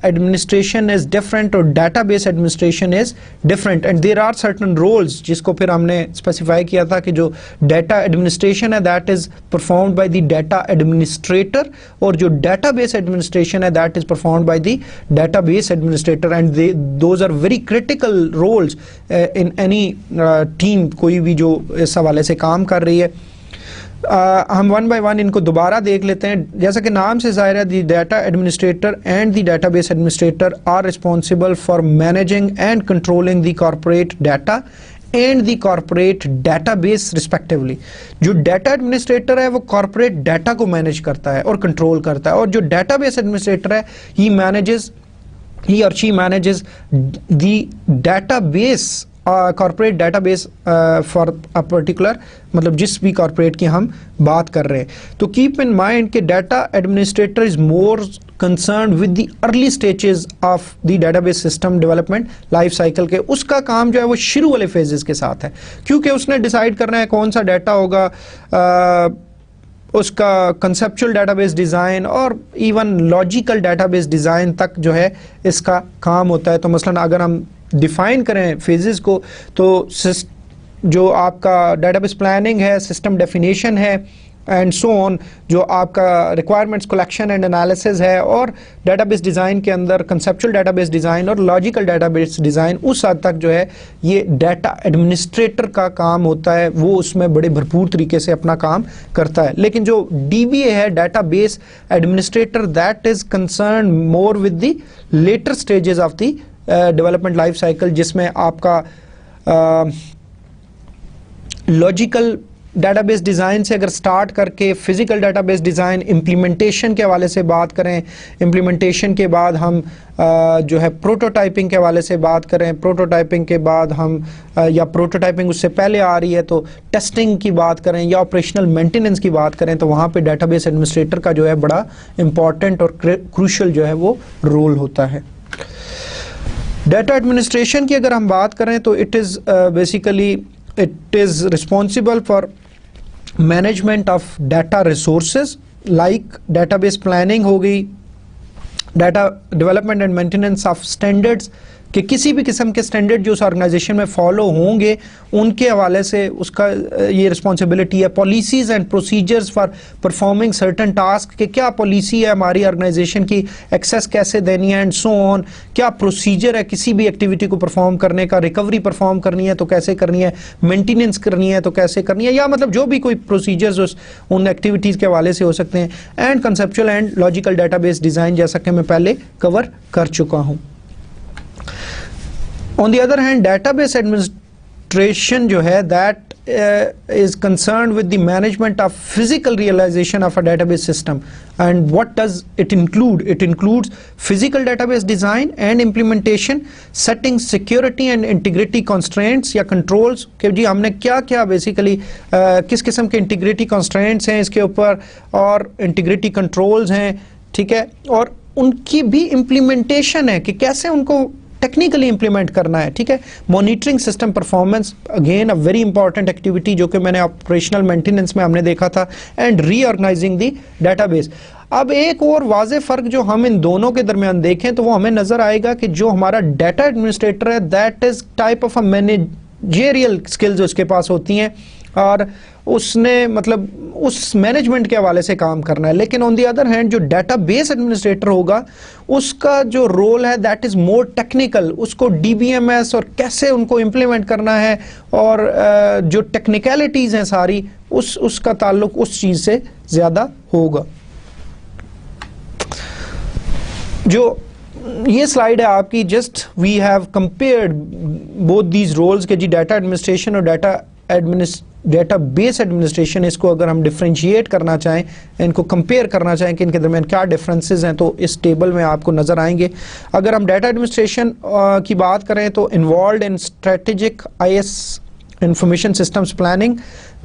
एडमिनिस्ट्रेशन इज डिफरेंट और database administration is different, and there are certain roles जिसको फिर हमने स्पेसिफाई किया था कि जो डाटा एडमिनिस्ट्रेशन है that is performed by the data administrator, और जो डाटाबेस एडमिनिस्ट्रेशन है that is performed by the database administrator. And those are very critical roles in any team, कोई भी जो इस हवाले से काम कर रही है. हम वन बाय वन इनको दोबारा देख लेते हैं. जैसा कि नाम से ज़ाहिर है, the data administrator and the database administrator are responsible for managing and controlling the corporate data and the corporate database respectively. जो डाटा एडमिनिस्ट्रेटर है वो कॉर्पोरेट डाटा को मैनेज करता है और कंट्रोल करता है, और जो डाटाबेस एडमिनिस्ट्रेटर है he or she manages the database corporate database for a particular, मतलब जिस भी कॉर्पोरेट की हम बात कर रहे हैं. तो कीप इन माइंड कि data administrator is more concern with the early stages of the database system development life cycle के. उसका काम जो है वो शुरू वाले फेजेस के साथ है, क्योंकि उसने डिसाइड करना है कौन सा डाटा होगा, उसका कंसेप्चुअल डाटाबेस डिज़ाइन और इवन लॉजिकल डाटाबेस डिज़ाइन तक जो है इसका काम होता है. तो मसलन अगर हम डिफ़ाइन करें फेजेस को, तो जो आपका डाटाबेस प्लानिंग है, सिस्टम डेफिनेशन है एंड सो ऑन, जो आपका रिक्वायरमेंट्स कलेक्शन एंड एनालिसिस है, और डाटाबेस डिज़ाइन के अंदर कंसेप्चुअल डाटाबेस डिज़ाइन और लॉजिकल डाटाबेस डिज़ाइन, उस हद तक जो है ये डाटा एडमिनिस्ट्रेटर का काम होता है. वो उसमें बड़े भरपूर तरीके से अपना काम करता है. लेकिन जो DBA है, database administrator, that is concern more with the later stages of the development life cycle, जिसमें आपका लॉजिकल डाटाबेस डिज़ाइन से अगर स्टार्ट करके फिज़िकल डाटाबेस डिज़ाइन, इम्प्लीमेंटेशन के हवाले से बात करें, इम्प्लीमेंटेशन के बाद हम जो है प्रोटोटाइपिंग के हवाले से बात करें, प्रोटोटाइपिंग के बाद हम या प्रोटोटाइपिंग उससे पहले आ रही है तो टेस्टिंग की बात करें या ऑपरेशनल मेंटेनेंस की बात करें, तो वहाँ पे डाटाबेस एडमिनिस्ट्रेटर का जो है बड़ा इम्पॉर्टेंट और क्रूशल जो है वो रोल होता है. डाटा एडमिनिस्ट्रेशन की अगर हम बात करें तो it is basically it is responsible for management of data resources, like database planning हो गई, data development and maintenance of standards, कि किसी भी किस्म के स्टैंडर्ड जो उस ऑर्गेनाइजेशन में फॉलो होंगे उनके हवाले से उसका ये रिस्पॉन्सिबिलिटी है. Policies and procedures for performing certain task, कि क्या पॉलिसी है हमारी ऑर्गेनाइजेशन की, एक्सेस कैसे देनी है एंड सो ऑन, क्या प्रोसीजर है किसी भी एक्टिविटी को परफॉर्म करने का, रिकवरी परफॉर्म करनी है तो कैसे करनी है, मेंटेनेंस करनी है तो कैसे करनी है, या मतलब जो भी कोई प्रोसीजर्स उन एक्टिविटीज़ के हवाले से हो सकते हैं. And conceptual and logical database design, जैसा कि मैं पहले कवर कर चुका हूँ. On the other hand, database administration जो है that is concerned with the management of physical realization of a database system. And what does it include? It includes physical database design and implementation, setting security and integrity constraints या controls, कि जी हमने क्या क्या basically किस किस्म के integrity constraints हैं इसके ऊपर और integrity controls हैं, ठीक है, और उनकी भी implementation है कि कैसे उनको टेक्निकली इंप्लीमेंट करना है, ठीक है। Monitoring system performance, again a very important activity जो कि मैंने ऑपरेशनल मेंटेनेंस में हमने देखा था, एंड रीऑर्गेनाइजिंग द डेटाबेस। अब एक और वाज़े फ़र्क जो हम इन दोनों के दरमियान देखें तो वो हमें नज़र आएगा कि जो हमारा डाटा एडमिनिस्ट्रेटर है that is type of a managerial skills उसके पास होती हैं और उसने मतलब उस मैनेजमेंट के हवाले से काम करना है। लेकिन ऑन द अदर हैंड जो डेटाबेस एडमिनिस्ट्रेटर होगा उसका जो रोल है दैट इज़ मोर टेक्निकल, उसको डीबीएमएस और कैसे उनको इम्प्लीमेंट करना है और जो टेक्निकलिटीज़ हैं सारी उसका ताल्लुक उस चीज़ से ज़्यादा होगा। जो ये स्लाइड है आपकी, just we have compared both these roles के जी डाटा एडमिनिस्ट्रेशन और डेटाबेस एडमिनिस्ट्रेशन, इसको अगर हम डिफरेंशिएट करना चाहें, इनको कंपेयर करना चाहें कि इनके दरमियान क्या डिफरेंसेस हैं तो इस टेबल में आपको नज़र आएंगे। अगर हम डाटा एडमिनिस्ट्रेशन की बात करें तो involve in strategic IS information systems planning,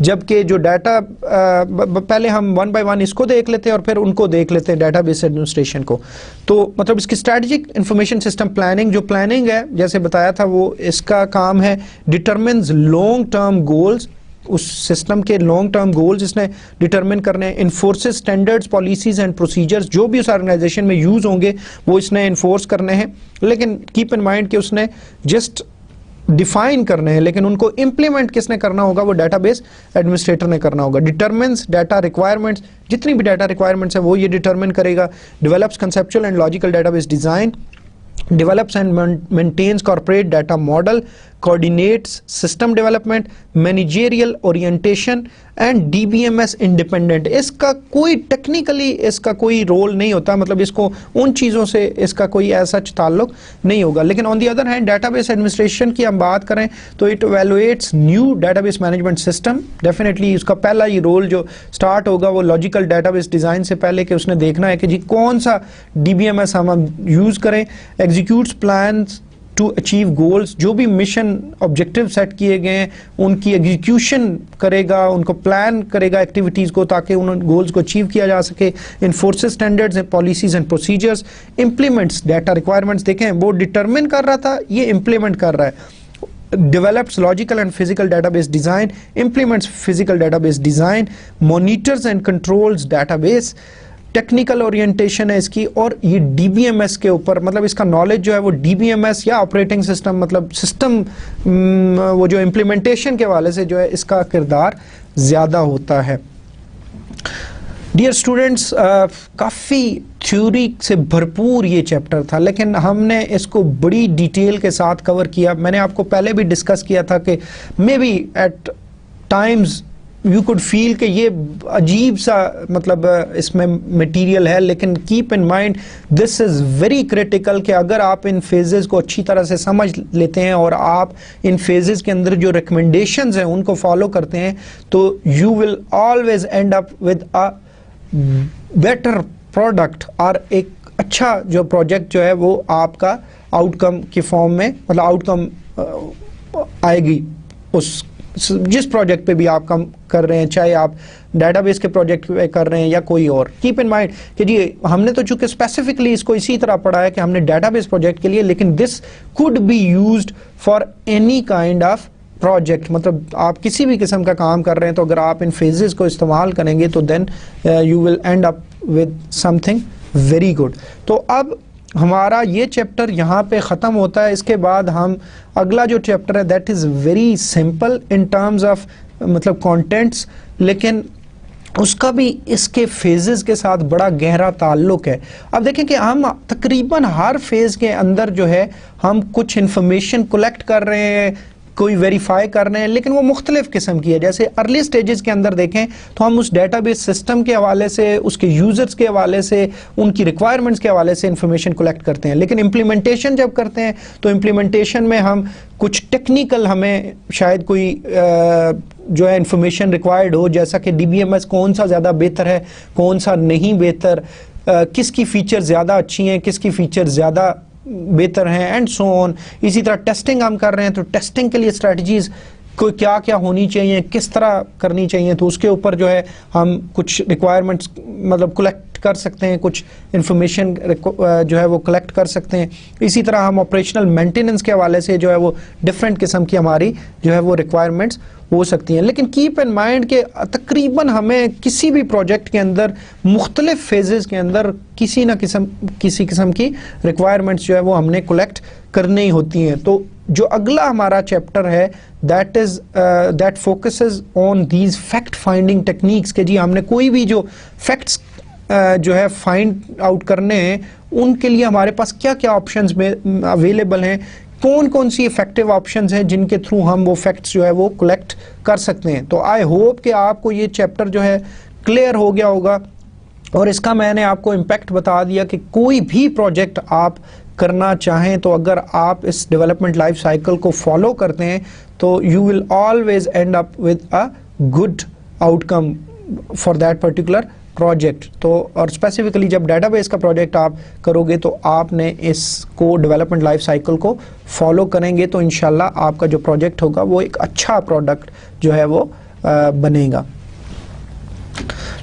जबकि जो डाटा पहले हम वन बाय वन इसको देख लेते हैं और फिर उनको देख लेते हैं डाटाबेस एडमिनिस्ट्रेशन को। तो मतलब इसकी स्ट्रेटेजिक इंफॉर्मेशन सिस्टम प्लानिंग, जो प्लानिंग है जैसे बताया था वो इसका काम है डिटरमिन्स लॉन्ग टर्म गोल्स, उस सिस्टम के लॉन्ग टर्म गोल्स इसने डिटरमिन करने हैं, इन्फोर्सेस स्टैंडर्ड्स पॉलिसीज एंड प्रोसीजर्स जो भी उस ऑर्गेनाइजेशन में यूज़ होंगे वो इसने इन्फोर्स करने हैं। लेकिन कीप इन माइंड कि उसने जस्ट डिफाइन करने हैं, लेकिन उनको इंप्लीमेंट किसने करना होगा, वो डेटाबेस एडमिनिस्ट्रेटर ने करना होगा। डिटरमिन्स डाटा रिक्वायरमेंट्स, जितनी भी डाटा रिक्वायरमेंट्स है वो ये डिटरमिन करेगा। Develops conceptual and logical database design, develops and maintains corporate data model, coordinates system development, managerial orientation and DBMS independent। इसका कोई टेक्निकली इसका कोई रोल नहीं होता, मतलब इसको उन चीज़ों से इसका कोई ऐसा ताल्लुक नहीं होगा। लेकिन on the other hand database administration की हम बात करें तो it evaluates new database management system. Definitely उसका पहला ये रोल जो स्टार्ट होगा वो लॉजिकल डेटाबेस डिज़ाइन से पहले कि उसने देखना है कि जी कौन सा DBMS हम यूज़ करें। Executes plans to achieve goals, जो भी मिशन ऑब्जेक्टिव सेट किए गए हैं उनकी एग्जीक्यूशन करेगा, उनको प्लान करेगा एक्टिविटीज़ को ताकि उन गोल्स को अचीव किया जा सके। Enforces standards and policies and procedures, implements data requirements, देखें वो डिटरमिन कर रहा था, ये इम्प्लीमेंट कर रहा है। develops logical and physical database design, implements physical database design, monitors and controls database, technical orientation है इसकी। और ये DBMS के ऊपर मतलब इसका नॉलेज जो है वो DBMS या ऑपरेटिंग सिस्टम मतलब सिस्टम वो जो इम्प्लीमेंटेशन के हवाले से जो है इसका किरदार ज़्यादा होता है। डियर स्टूडेंट्स, काफ़ी थ्योरी से भरपूर ये चैप्टर था, लेकिन हमने इसको बड़ी डिटेल के साथ कवर किया। मैंने आपको पहले भी डिस्कस किया था कि maybe at times you could feel कि ये अजीब सा मतलब इसमें मटेरियल है, लेकिन keep in mind this is very critical कि अगर आप इन फेजेस को अच्छी तरह से समझ लेते हैं और आप इन फेजेस के अंदर जो रिकमेंडेशंस हैं उनको फॉलो करते हैं तो you will always and up with a better product, और एक अच्छा जो प्रोजेक्ट जो है वो आपका आउटकम की फॉर्म में मतलब आउटकम आएगी उस जिस प्रोजेक्ट पे भी आप काम कर रहे हैं, चाहे आप डेटाबेस के प्रोजेक्ट पे कर रहे हैं या कोई और। कीप इन माइंड कि जी हमने तो चूंकि स्पेसिफिकली इसको इसी तरह पढ़ा है कि हमने डेटाबेस प्रोजेक्ट के लिए, लेकिन this could be used for any kind of project, मतलब आप किसी भी किस्म का काम कर रहे हैं तो अगर आप इन फेजेस को इस्तेमाल करेंगे तो then you will end up with something very good. तो अब हमारा ये चैप्टर यहाँ पे ख़त्म होता है। इसके बाद हम अगला जो चैप्टर है that is very simple in terms of मतलब कंटेंट्स, लेकिन उसका भी इसके फेजेस के साथ बड़ा गहरा ताल्लुक है। अब देखें कि हम तकरीबन हर फेज़ के अंदर जो है हम कुछ इन्फॉर्मेशन कलेक्ट कर रहे हैं, कोई वेरीफाई कर रहे हैं, लेकिन वो मुख्तलिफ किस्म की है। जैसे अर्ली स्टेजेस के अंदर देखें तो हम उस डेटाबेस सिस्टम के हवाले से, उसके यूज़र्स के हवाले से, उनकी रिक्वायरमेंट्स के हवाले से इंफॉर्मेशन कलेक्ट करते हैं। लेकिन इम्प्लीमेंटेशन जब करते हैं तो इम्प्लीमेंटेशन में हम कुछ टेक्निकल हमें शायद कोई जो है इंफॉर्मेशन रिक्वायर्ड हो, जैसा कि DBMS कौन सा ज़्यादा बेहतर है, कौन सा नहीं बेहतर, किसकी फ़ीचर ज़्यादा अच्छी हैं, किसकी फ़ीचर ज़्यादा बेहतर हैं, एंड सो ऑन। इसी तरह टेस्टिंग हम कर रहे हैं तो टेस्टिंग के लिए स्ट्रेटजीज़ को क्या क्या होनी चाहिए, किस तरह करनी चाहिए, तो उसके ऊपर जो है हम कुछ रिक्वायरमेंट्स मतलब कलेक्ट कर सकते हैं, कुछ इंफॉर्मेशन जो है वो कलेक्ट कर सकते हैं। इसी तरह हम ऑपरेशनल मेंटेनेंस के हवाले से जो है वो डिफरेंट किस्म की हमारी जो है वो रिक्वायरमेंट्स हो सकती हैं। लेकिन कीप इन माइंड कि तकरीबन हमें किसी भी प्रोजेक्ट के अंदर मुख्तलिफ फेजेस के अंदर किसी किस्म की रिक्वायरमेंट्स जो है वो हमने कलेक्ट करनी ही होती हैं। तो जो अगला हमारा चैप्टर है that focuses on these fact finding techniques के जी हमने कोई भी जो फैक्ट्स जो है फाइंड आउट करने हैं उनके लिए हमारे पास क्या क्या ऑप्शंस में अवेलेबल हैं, कौन कौन सी इफेक्टिव ऑप्शंस हैं जिनके थ्रू हम वो फैक्ट्स जो है वो कलेक्ट कर सकते हैं। तो आई होप कि आपको ये चैप्टर जो है क्लियर हो गया होगा और इसका मैंने आपको इम्पैक्ट बता दिया कि कोई भी प्रोजेक्ट आप करना चाहें तो अगर आप इस डेवलपमेंट लाइफ साइकिल को फॉलो करते हैं तो you will always and up with a good outcome for that particular project. तो और स्पेसिफिकली जब डेटाबेस का प्रोजेक्ट आप करोगे तो आपने इसको डेवलपमेंट लाइफ साइकिल को फॉलो करेंगे तो इंशाल्लाह आपका जो प्रोजेक्ट होगा वो एक अच्छा प्रोडक्ट जो है वो बनेगा।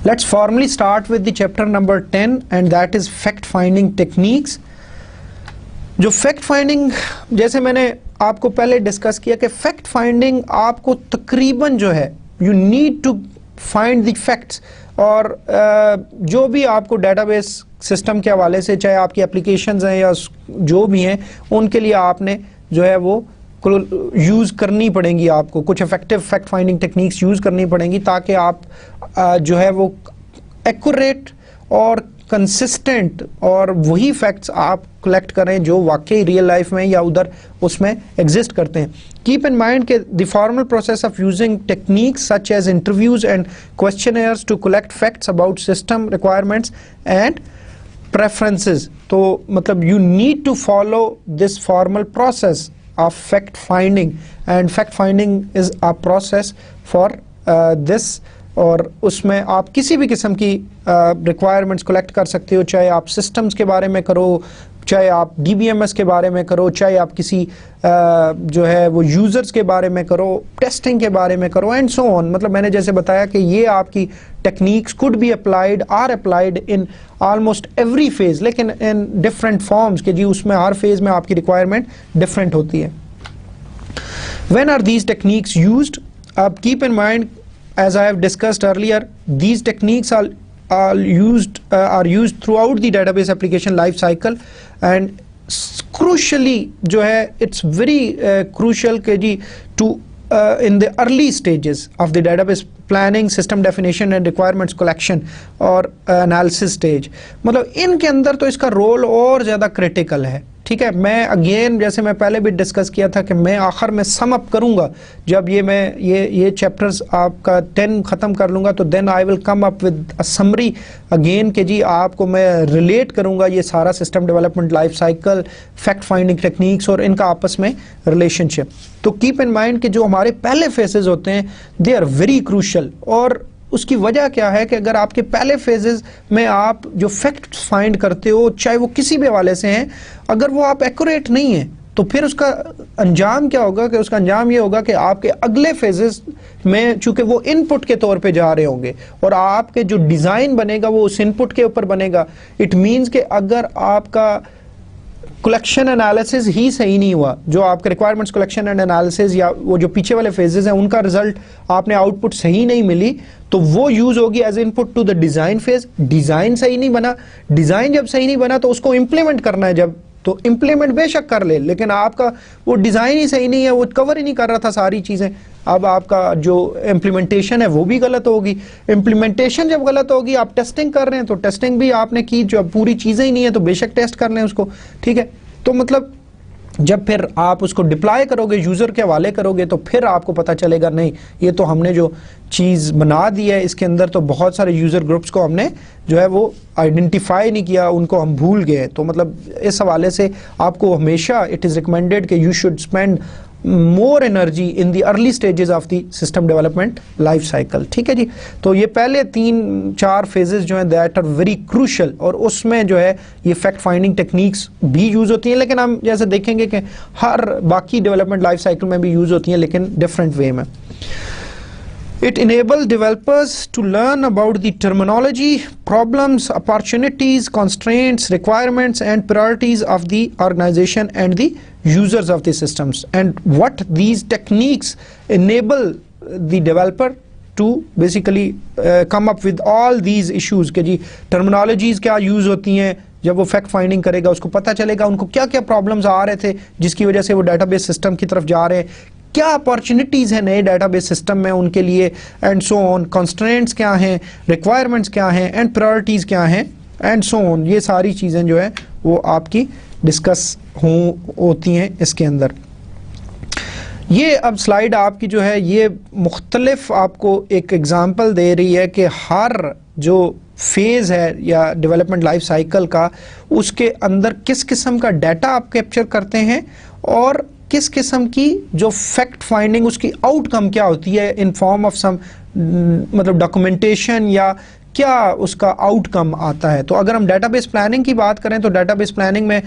Let's formally start with the chapter number 10 and that is fact finding techniques. जो फैक्ट फाइंडिंग, जैसे मैंने आपको पहले डिस्कस किया कि फैक्ट फाइंडिंग आपको तकरीबन जो है you need to find the facts, और जो भी आपको डेटाबेस सिस्टम के हवाले से चाहे आपकी एप्लीकेशंस हैं या जो भी हैं उनके लिए आपने जो है वो यूज़ करनी पड़ेंगी, आपको कुछ effective fact finding techniques use करनी पड़ेंगी ताकि आप जो है वो एक्यूरेट और कंसिस्टेंट और वही फैक्ट्स आप कलेक्ट करें जो वाकई रियल लाइफ में या उधर उसमें एग्जिस्ट करते हैं। कीप इन माइंड के the formal process of using techniques such as interviews and questionnaires to collect facts about system requirements and preferences. तो मतलब you need to follow this formal process of fact finding and fact finding is a process for this, और उसमें आप किसी भी किस्म की requirements collect कर सकते हो, चाहे आप सिस्टम्स के बारे में करो, चाहे आप DBMS के बारे में करो, चाहे आप किसी जो है वो यूज़र्स के बारे में करो, टेस्टिंग के बारे में करो एंड सो ऑन। मतलब मैंने जैसे बताया कि ये आपकी techniques could be applied are applied in almost every phase, लेकिन इन डिफरेंट फॉर्म्स के जी उसमें हर फेज में आपकी रिक्वायरमेंट डिफरेंट होती है। When are these techniques used? अब keep in mind, as I have discussed earlier, these techniques are used throughout the database application life cycle, and crucially जो है it's very crucial के जी to in the early stages of the database planning, system definition and requirements collection और analysis stage। मतलब इनके अंदर तो इसका role और ज़्यादा क्रिटिकल है। ठीक है, मैं अगेन जैसे मैं पहले भी डिस्कस किया था कि मैं आखिर में सम अप करूंगा जब ये चैप्टर्स आपका 10 ख़त्म कर लूँगा तो then I will come up with a summary again कि जी आपको मैं रिलेट करूंगा ये सारा system development life cycle, fact finding techniques और इनका आपस में रिलेशनशिप। तो कीप इन माइंड कि जो हमारे पहले फेजेस होते हैं दे आर वेरी क्रूशल, और उसकी वजह क्या है कि अगर आपके पहले फेजेस में आप जो फैक्ट फाइंड करते हो चाहे वो किसी भी हवाले से हैं, अगर वो आप एक्यूरेट नहीं है तो फिर उसका अंजाम क्या होगा कि उसका अंजाम ये होगा कि आपके अगले फेजेस में चूंकि वो इनपुट के तौर पे जा रहे होंगे और आपके जो डिज़ाइन बनेगा वो उस इनपुट के ऊपर बनेगा। इट मीन्स कि अगर आपका कलेक्शन एनालिसिस ही सही नहीं हुआ, जो आपके रिक्वायरमेंट्स कलेक्शन एंड एनालिसिस या वो जो पीछे वाले फेजेस हैं उनका रिजल्ट आपने आउटपुट सही नहीं मिली, तो वो यूज होगी as input to the design phase. Design सही नहीं बना, डिजाइन जब सही नहीं बना तो उसको इंप्लीमेंट करना है, जब तो इंप्लीमेंट बेशक कर ले, लेकिन आपका वो डिजाइन ही सही नहीं है, वो कवर ही नहीं कर रहा था सारी चीजें। अब आपका जो इम्प्लीमेंटेशन है वो भी गलत होगी। इम्प्लीमेंटेशन जब गलत होगी, आप टेस्टिंग कर रहे हैं तो टेस्टिंग भी आपने की, जो पूरी चीजें ही नहीं है तो बेशक टेस्ट कर लें उसको। ठीक है, तो मतलब जब फिर आप उसको डिप्लॉय करोगे, यूज़र के हवाले करोगे, तो फिर आपको पता चलेगा नहीं ये तो हमने जो चीज़ बना दी है इसके अंदर तो बहुत सारे यूज़र ग्रुप्स को हमने जो है वो आइडेंटिफाई नहीं किया, उनको हम भूल गए। तो मतलब इस हवाले से आपको हमेशा इट इज़ रिकमेंडेड कि you should spend more energy in the early stages of the system development life cycle. ठीक है जी, तो ये पहले 3-4 फेजेस जो हैं दैट आर वेरी क्रूशल, और उसमें जो है ये फैक्ट फाइंडिंग टेक्निक्स भी यूज़ होती हैं, लेकिन हम जैसे देखेंगे कि हर बाकी डेवलपमेंट लाइफ साइकिल में भी यूज़ होती हैं लेकिन डिफरेंट वे में। It enables developers to learn about the terminology, problems, opportunities, constraints, requirements and priorities of the organization and the users of the systems, and what these techniques enable the developer to basically come up with all these issues कि जी terminologies क्या use होती हैं, जब वो fact finding करेगा उसको पता चलेगा उनको क्या क्या प्रॉब्लम्स आ रहे थे जिसकी वजह से वो डेटाबेस सिस्टम की तरफ जा रहे हैं, क्या अपॉर्चुनिटीज़ है नए डेटाबेस सिस्टम में उनके लिए, एंड सो ऑन, कंस्ट्रेंट्स क्या हैं, रिक्वायरमेंट्स क्या हैं एंड प्रायोरिटीज़ क्या हैं एंड सो ऑन। ये सारी चीज़ें जो है वो आपकी डिस्कस होती हैं इसके अंदर। ये अब स्लाइड आपकी जो है ये मुख्तलिफ आपको एक एग्ज़ाम्पल दे रही है कि हर जो फेज़ है या डेवलपमेंट लाइफ साइकिल का उसके अंदर किस किस्म का डाटा आप कैप्चर करते हैं और किस किस्म की जो फैक्ट फाइंडिंग उसकी आउटकम क्या होती है इन फॉर्म ऑफ सम मतलब डॉक्यूमेंटेशन या क्या उसका आउटकम आता है। तो अगर हम डेटाबेस प्लानिंग की बात करें तो डेटाबेस प्लानिंग में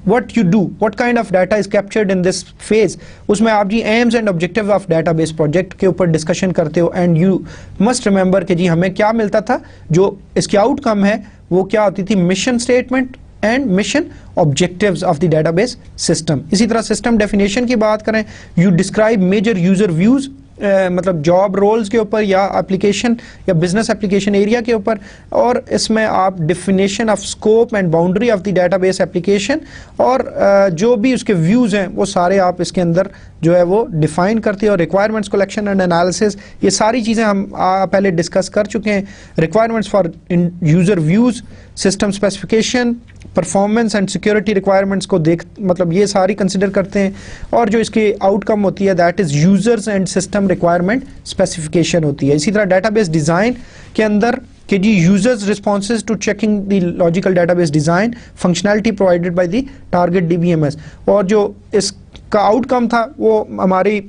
what you do, what kind of data is captured in this phase, उसमें आप जी aims and objective of database project के ऊपर डिस्कशन करते हो एंड यू मस्ट रिमेंबर कि जी हमें क्या मिलता था, जो इसकी आउटकम है वो क्या होती थी, mission statement and mission objectives of the database system. इसी तरह सिस्टम डेफिनेशन की बात करें, you describe major user views मतलब जॉब रोल्स के ऊपर या एप्लीकेशन या बिजनेस एप्लीकेशन एरिया के ऊपर, और इसमें आप definition of scope and boundary of the database application और जो भी उसके व्यूज़ हैं वो सारे आप इसके अंदर जो है वो डिफाइन करते हैं। और रिक्वायरमेंट्स कलेक्शन एंड एनालिसिस, ये सारी चीज़ें हम पहले डिस्कस कर चुके हैं। Requirements for user views, system specification, performance and security requirements को मतलब ये सारी कंसिडर करते हैं, और जो इसकी आउटकम होती है that is users and system requirement specification होती है। इसी तरह डेटाबेस डिज़ाइन के अंदर कि जी users responses to checking the logical database design, functionality provided by the target DBMS, और जो इसका आउटकम था वो हमारी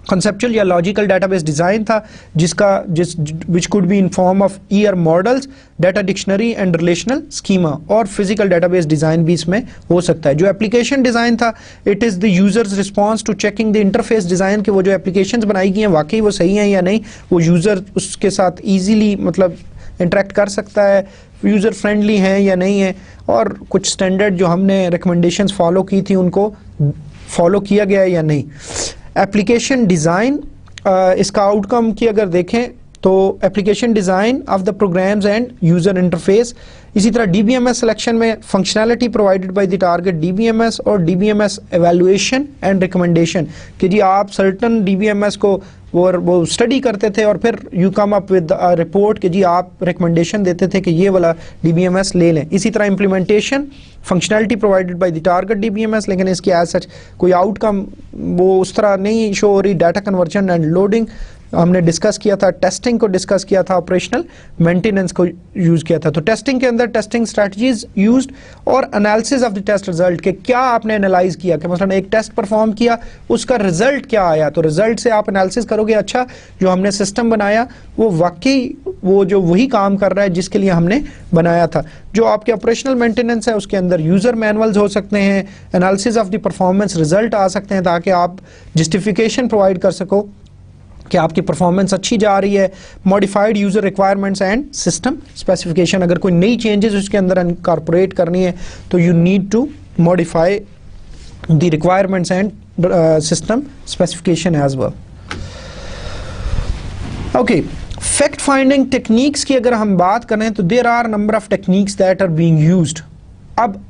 कंसेप्चुअल या लॉजिकल डेटाबेस डिज़ाइन था which could be in form of ER models, data dictionary and relational schema, और physical database design भी इसमें हो सकता है। जो एप्लीकेशन डिज़ाइन था, it is the users response to checking the interface design कि वो जो एप्लीकेशंस बनाई गई हैं वाकई वो सही हैं या नहीं, वो यूज़र उसके साथ ईजीली मतलब इंटरेक्ट कर सकता है, यूज़र फ्रेंडली हैं या नहीं है, और कुछ स्टैंडर्ड जो हमने रिकमेंडेशंस फॉलो की थी उनको फॉलो किया गया है या नहीं। एप्लीकेशन डिज़ाइन, इसका आउटकम की अगर देखें तो application design of the programs and user interface. इसी तरह DBMS सिलेक्शन में functionality provided by the target DBMS और DBMS एवेलुएशन एंड रिकमेंडेशन कि जी आप सर्टन DBMS को वो स्टडी करते थे और फिर you come up with a report कि जी आप रिकमेंडेशन देते थे कि ये वाला DBMS ले लें। इसी तरह implementation, functionality provided by the target DBMS, लेकिन इसकी एज सच कोई आउटकम वो उस तरह नहीं शो हो रही। डाटा कन्वर्जन एंड लोडिंग हमने डिस्कस किया था, टेस्टिंग को डिस्कस किया था, ऑपरेशनल मेंटेनेंस को यूज़ किया था। तो टेस्टिंग के अंदर टेस्टिंग स्ट्रैटेजीज यूज्ड और analysis of the test result के क्या आपने एनालाइज किया कि मसलन एक टेस्ट परफॉर्म किया उसका रिजल्ट क्या आया, तो रिजल्ट से आप एनालिसिस करोगे अच्छा जो हमने सिस्टम बनाया वो वाकई वो जो वही काम कर रहा है जिसके लिए हमने बनाया था। जो आपके ऑपरेशनल मेंटेनेंस है उसके अंदर यूज़र मैनुअल्स हो सकते हैं, analysis of the performance result आ सकते हैं ताकि आप जस्टिफिकेशन प्रोवाइड कर सको कि आपकी परफॉर्मेंस अच्छी जा रही है। Modified user requirements and system specification, अगर कोई नई चेंजेस उसके अंदर इनकॉर्पोरेट करनी है तो you need to modify the requirements and system specification as well. Okay, fact finding techniques की अगर हम बात करें तो there are number of techniques that are being used. अब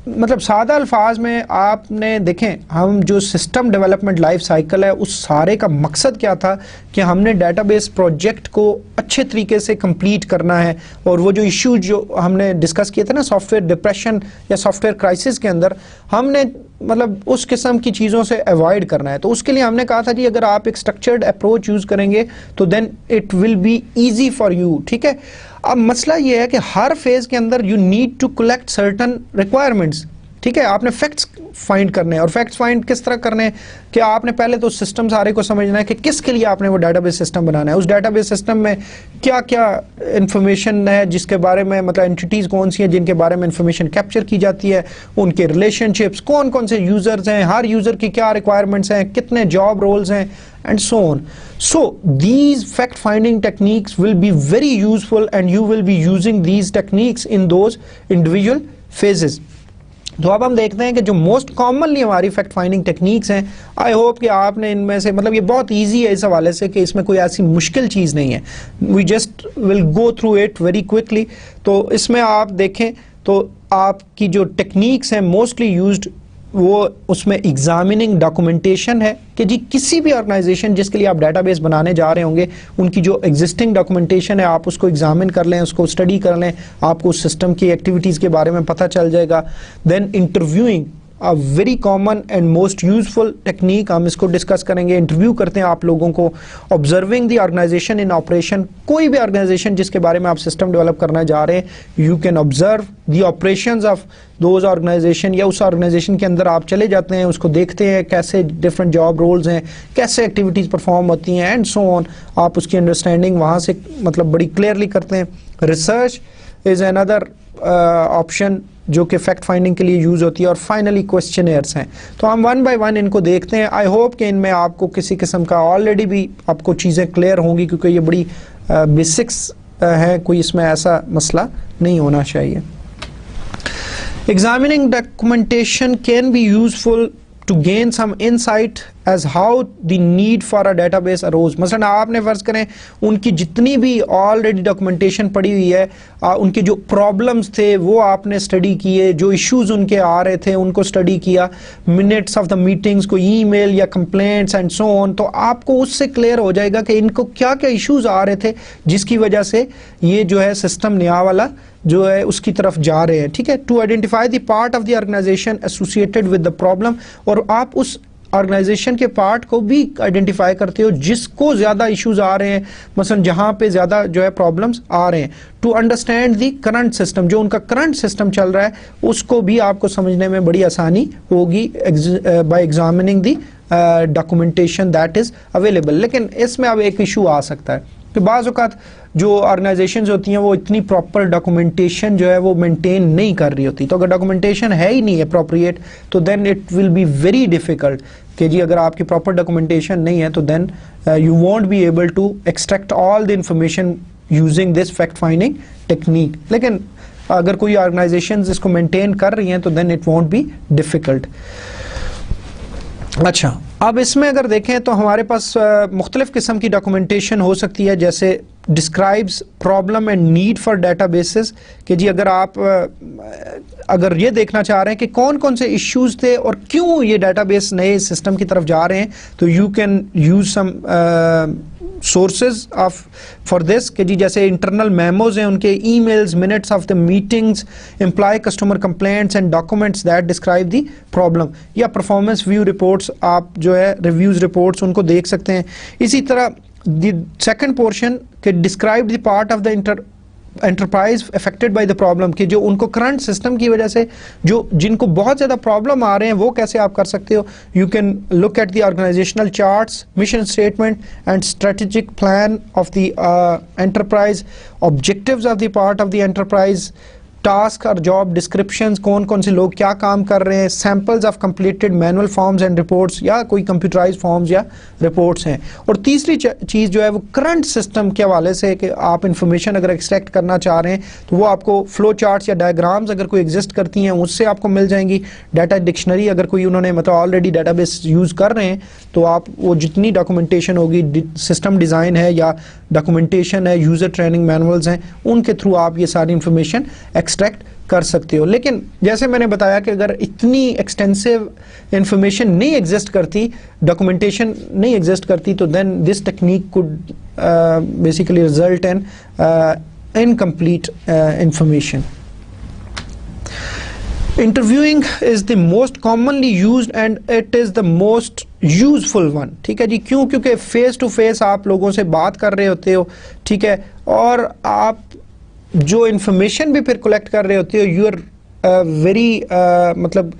मतलब सादा अल्फाज में आपने देखें, हम जो सिस्टम डेवलपमेंट लाइफ साइकिल है उस सारे का मकसद क्या था कि हमने डेटाबेस प्रोजेक्ट को अच्छे तरीके से कंप्लीट करना है, और वो जो इश्यूज जो हमने डिस्कस किए थे ना सॉफ्टवेयर डिप्रेशन या सॉफ्टवेयर क्राइसिस के अंदर, हमने मतलब उस किस्म की चीज़ों से अवॉइड करना है। तो उसके लिए हमने कहा था जी अगर आप एक स्ट्रक्चर्ड अप्रोच यूज़ करेंगे तो then it will be easy for you. ठीक है, अब मसला ये है कि हर फेज़ के अंदर you need to collect certain requirements. ठीक है, आपने फैक्ट्स फाइंड करने हैं। और फैक्ट्स फाइंड किस तरह करने हैं कि आपने पहले तो सिस्टम सारे को समझना है कि किसके लिए आपने वो डेटाबेस सिस्टम बनाना है, उस डेटाबेस सिस्टम में क्या क्या इंफॉर्मेशन है जिसके बारे में, मतलब एंटिटीज़ कौन सी हैं जिनके बारे में इंफॉर्मेशन कैप्चर की जाती है, उनके रिलेशनशिप्स, कौन कौन से यूज़र्स हैं, हर यूज़र की क्या रिक्वायरमेंट्स हैं, कितने जॉब रोल्स हैं, and so on. So these fact finding techniques will be very useful and you will be using these techniques in those individual phases. तो अब हम देखते हैं कि जो मोस्ट कॉमनली हमारी फैक्ट फाइंडिंग टेक्निक्स हैं, आई होप कि आपने इनमें से, मतलब ये बहुत इजी है इस हवाले से कि इसमें कोई ऐसी मुश्किल चीज़ नहीं है, we just will go through it very quickly. तो इसमें आप देखें तो आपकी जो टेक्निक्स हैं मोस्टली यूज्ड, वो उसमें एग्जामिनिंग डॉक्यूमेंटेशन है कि जी किसी भी ऑर्गेनाइजेशन जिसके लिए आप डेटाबेस बनाने जा रहे होंगे उनकी जो एग्जिस्टिंग डॉक्यूमेंटेशन है आप उसको एग्जामिन कर लें, उसको स्टडी कर लें, आपको उस सिस्टम की एक्टिविटीज़ के बारे में पता चल जाएगा। Then interviewing, a very common and most useful technique, हम इसको डिस्कस करेंगे। इंटरव्यू करते हैं आप लोगों को। Observing the organization in operation, कोई भी ऑर्गेनाइजेशन जिसके बारे में आप सिस्टम डेवलप करना जा रहे हैं, you can observe the operations of those organization, या उस ऑर्गेनाइजेशन के अंदर आप चले जाते हैं, उसको देखते हैं कैसे डिफरेंट जॉब रोल्स हैं, कैसे एक्टिविटीज़ परफॉर्म होती हैं एंड सो ऑन। आप उसकी अंडरस्टैंडिंग वहाँ से मतलब बड़ी क्लियरली करते हैं। रिसर्च इज़ अनदर ऑप्शन जो कि फैक्ट फाइंडिंग के लिए यूज़ होती है। और फाइनली क्वेश्चनेयर्स हैं। तो हम वन बाय वन इनको देखते हैं। आई होप कि इनमें आपको किसी किस्म का ऑलरेडी भी आपको चीज़ें क्लियर होंगी, क्योंकि ये बड़ी बेसिक्स हैं, कोई इसमें ऐसा मसला नहीं होना चाहिए। Examining documentation can be useful to gain some insight as how the need for a database arose. मसलन आपने फ़र्ज़ करें उनकी जितनी भी ऑलरेडी डॉक्यूमेंटेशन पड़ी हुई है, उनके जो प्रॉब्लम्स थे वो आपने स्टडी किए, जो इश्यूज उनके आ रहे थे उनको स्टडी किया, मिनट्स ऑफ द मीटिंग्स को, ईमेल या कंप्लेंट्स एंड सो ऑन। तो आपको उससे क्लियर हो जाएगा कि इनको क्या क्या इश्यूज आ रहे थे जिसकी वजह से ये जो है सिस्टम नया वाला जो है उसकी तरफ जा रहे हैं। ठीक है, to identify the part of the organization associated with the problem, और आप उस ऑर्गेनाइजेशन के पार्ट को भी आइडेंटिफाई करते हो जिसको ज़्यादा इश्यूज आ रहे हैं, मसलन जहाँ पे ज़्यादा जो है प्रॉब्लम्स आ रहे हैं। To understand the current system, जो उनका करंट सिस्टम चल रहा है उसको भी आपको समझने में बड़ी आसानी होगी bye examining the documentation that is available. लेकिन इसमें अब एक इशू आ सकता है कि बाज़ औक़ात जो ऑर्गेनाइजेशंस होती हैं वो इतनी प्रॉपर डॉक्यूमेंटेशन जो है वो मेंटेन नहीं कर रही होती। तो अगर डॉक्यूमेंटेशन है ही नहीं अप्रोप्रिएट तो then it will be very difficult कि जी अगर आपकी प्रॉपर डॉक्यूमेंटेशन नहीं है तो then you won't be able to extract all the information using this fact finding technique. लेकिन अगर कोई ऑर्गेनाइजेशंस इसको मेंटेन कर रही हैं तो then it won't be difficult. अच्छा, अब इसमें अगर देखें तो हमारे पास मुख्तलिफ़ किस्म की डॉक्यूमेंटेशन हो सकती है, जैसे describes problem and need for databases, कि जी अगर आप अगर ये देखना चाह रहे हैं कि कौन कौन से इश्यूज थे और क्यों ये डेटाबेस नए सिस्टम की तरफ जा रहे हैं, तो you can use some sources of for this, कि जी जैसे इंटरनल मेमोज हैं उनके, emails, minutes of the meetings, employ customer complaints and documents that describe the problem, या परफॉर्मेंस व्यू रिपोर्ट्स, आप जो है रिव्यूज रिपोर्ट्स उनको देख सकते हैं। इसी तरह द सेकंड पोर्शन के describe the part of the enterprise affected by the problem, कि जो उनको करंट सिस्टम की वजह से जो जिनको बहुत ज़्यादा प्रॉब्लम आ रहे हैं वो कैसे आप कर सकते हो। You can look at the organizational charts, mission statement and strategic plan of the enterprise, objectives of the part of the enterprise, task और जॉब डिस्क्रिप्शंस, कौन कौन से लोग क्या काम कर रहे हैं, samples of completed manual forms and reports, या कोई कंप्यूटराइज फॉर्म्स या रिपोर्ट्स हैं। और तीसरी चीज़ जो है वो करंट सिस्टम के हवाले से कि आप इंफॉर्मेशन अगर एक्सट्रैक्ट करना चाह रहे हैं तो वो आपको फ्लो चार्ट्स या डायग्राम्स अगर कोई एग्जिस्ट करती हैं उससे आपको मिल जाएंगी। डाटा डिक्शनरी अगर कोई उन्होंने मतलब ऑलरेडी डाटाबेस यूज़ कर रहे हैं तो आप वो जितनी डॉक्यूमेंटेशन होगी, सिस्टम डिज़ाइन है या डॉक्यूमेंटेशन है, यूज़र ट्रेनिंग मैनुअल्स हैं, उनके थ्रू आप ये सारी इंफॉर्मेशन एक्सट्रैक्ट कर सकते हो। लेकिन जैसे मैंने बताया कि अगर इतनी एक्सटेंसिव इंफॉर्मेशन नहीं एग्जिस्ट करती, डॉक्यूमेंटेशन नहीं एग्जिस्ट करती, तो then this technique could basically result in incomplete information. Interviewing is the most commonly used and it is the most useful one. ठीक है जी, क्यों? क्योंकि फेस टू फेस आप लोगों से बात कर रहे होते हो, ठीक है, और आप जो इंफॉर्मेशन भी फिर कलेक्ट कर रहे होते हो, यू आर वेरी मतलब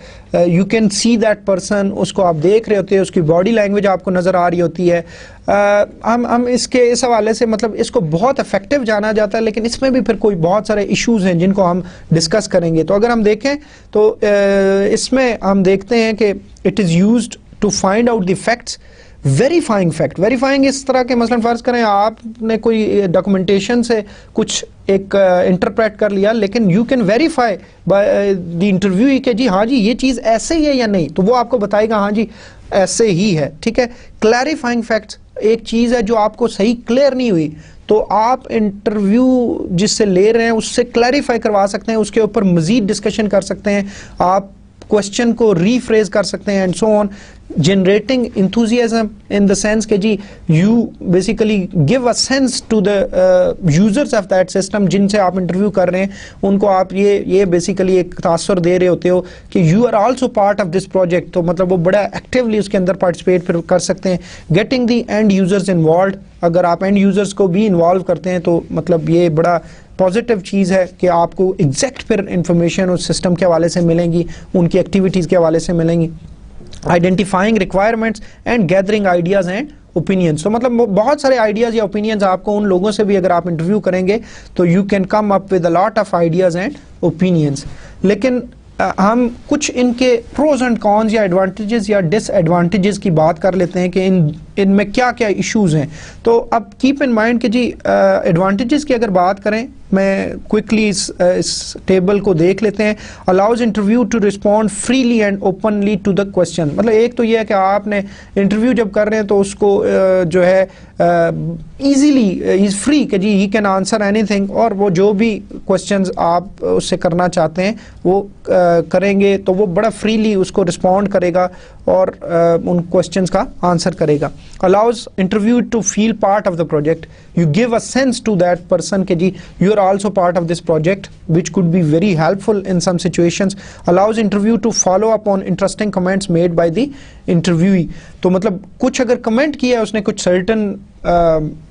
you can see that person, उसको आप देख रहे होते हैं, उसकी बॉडी लैंग्वेज आपको नज़र आ रही होती है। हम इसके इस हवाले से मतलब इसको बहुत इफेक्टिव जाना जाता है, लेकिन इसमें भी फिर कोई बहुत सारे इश्यूज हैं जिनको हम डिस्कस करेंगे। तो अगर हम देखें तो इसमें हम देखते हैं कि it is used to find out the facts. Verifying fact, verifying इस तरह के, मसलन फ़र्ज़ करें आपने कोई डॉक्यूमेंटेशन से कुछ एक इंटरप्रेट कर लिया, लेकिन you can verify by the interview कि जी हाँ जी ये चीज़ ऐसे ही है या नहीं, तो वो आपको बताएगा हाँ जी ऐसे ही है, ठीक है। क्लैरिफाइंग फैक्ट्स एक चीज़ है जो आपको सही क्लियर नहीं हुई, तो आप इंटरव्यू जिससे ले रहे हैं उससे क्लैरिफाई करवा सकते हैं, उसके ऊपर मज़ीद डिस्कशन कर सकते हैं, आप क्वेश्चन को रीफ्रेज कर सकते हैं and so on, generating enthusiasm in the sense कि जी you basically give a sense to the users of that system जिनसे आप इंटरव्यू कर रहे हैं, उनको आप ये बेसिकली एक तासुर दे रहे होते हो कि you are also part of this project, तो मतलब वो बड़ा एक्टिवली उसके अंदर पार्टिसिपेट फिर कर सकते हैं। Getting the end users involve, अगर आप एंड यूजर्स को भी इन्वॉल्व करते हैं तो मतलब ये बड़ा पॉजिटिव चीज़ है कि आपको एग्जैक्ट फिर इंफॉर्मेशन उस सिस्टम के हवाले से मिलेंगी, उनकी एक्टिविटीज़ के हवाले से मिलेंगी। Identifying requirements and gathering ideas and opinions, तो मतलब बहुत सारे आइडियाज़ या ओपिनियंस आपको उन लोगों से भी अगर आप इंटरव्यू करेंगे तो you can come up with a lot of ideas and opinions. लेकिन हम कुछ इनके प्रोज एंड कॉन्स या एडवांटेजेस या डिसएडवांटेजेस की बात कर लेते हैं कि इनमें क्या क्या इश्यूज हैं। तो अब कीप इन माइंड कि जी एडवांटेजेस की अगर बात करें, मैं क्विकली इस टेबल को देख लेते हैं। Allows interview to respond freely and openly to the question, मतलब एक तो ये है कि आपने इंटरव्यू जब कर रहे हैं तो उसको जो है इजीली इज फ्री कि जी ही कैन आंसर एनीथिंग, और वो जो भी क्वेश्चंस आप उससे करना चाहते हैं वो करेंगे, तो वो बड़ा फ्रीली उसको रिस्पॉन्ड करेगा और उन क्वेश्चंस का आंसर करेगा। Allows interview to feel part of the project, you give a sense to that person कि जी you are also part of this project, which could be very helpful in some situations. Allows interview to follow up on interesting comments made by the interviewee, तो मतलब कुछ अगर comment किया उसने कुछ certain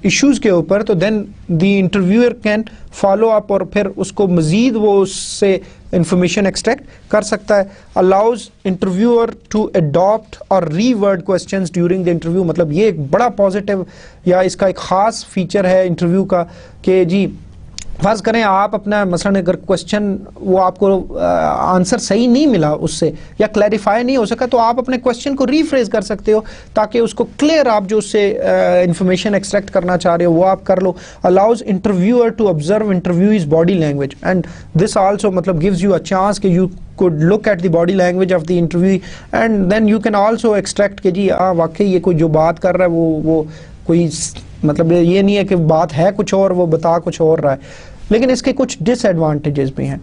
issues के ऊपर, तो then the interviewer can follow up और फिर उसको मजीद वो उससे इंफॉर्मेशन एक्सट्रैक्ट कर सकता है। अलाउज इंटरव्यूअर टू अडॉप्ट और reward questions during the interview, मतलब ये एक बड़ा पॉजिटिव या इसका एक खास फीचर है इंटरव्यू का कि जी फर्ज करें आप अपना मसलन अगर क्वेश्चन वो आपको आंसर सही नहीं मिला उससे या क्लैरिफाई नहीं हो सका, तो आप अपने क्वेश्चन को रीफ्रेज कर सकते हो ताकि उसको क्लियर आप जो उससे इंफॉर्मेशन एक्सट्रैक्ट करना चाह रहे हो वो आप कर लो। Allows interviewer to observe interviewees body language and this also मतलब गिव्स यू अ चांस कि you could look at the body language of the interviewee and then you can also extract कि जी वाकई ये कोई जो बात कर रहा है वो कोई मतलब ये नहीं है कि बात है कुछ और वो बता कुछ और रहा है। लेकिन इसके कुछ डिसएडवांटेजेस भी हैं।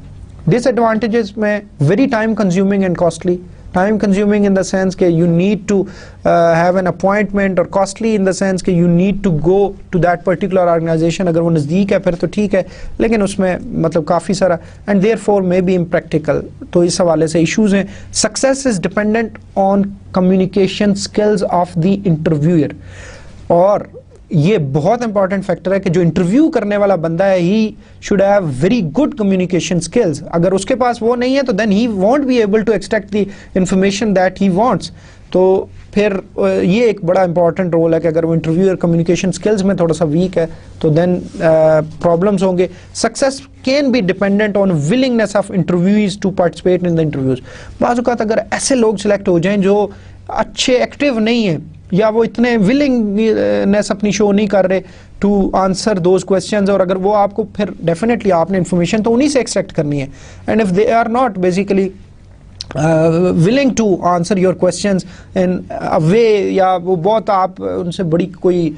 डिसएडवांटेजेस में very time consuming and costly, time consuming in the sense कि you need to have an appointment, और कॉस्टली इन द सेंस कि you need to go to that particular organisation, अगर वो नज़दीक है फिर तो ठीक है, लेकिन उसमें मतलब काफ़ी सारा and therefore may be impractical, तो इस हवाले से इश्यूज़ हैं। Success is dependent on communication skills of the interviewer, और ये बहुत इंपॉर्टेंट फैक्टर है कि जो इंटरव्यू करने वाला बंदा है he should have very good communication skills. अगर उसके पास वो नहीं है तो then he won't be able to extract the information that he wants. तो फिर ये एक बड़ा इंपॉर्टेंट रोल है कि अगर वो इंटरव्यूअर कम्युनिकेशन स्किल्स में थोड़ा सा वीक है तो देन प्रॉब्लम्स होंगे। Success can be dependent on willingness of interviews to participate in the interviews. बाज़ औक़ात अगर ऐसे लोग सिलेक्ट हो जाएं जो अच्छे एक्टिव नहीं हैं या वो इतने विलिंगनेस अपनी शो नहीं कर रहे टू आंसर दोज क्वेश्चंस, और अगर वो आपको फिर डेफिनेटली आपने इन्फॉर्मेशन तो उन्हीं से एक्सट्रैक्ट करनी है, and if they are not basically willing to answer your questions in a way, या वो बहुत आप उनसे बड़ी कोई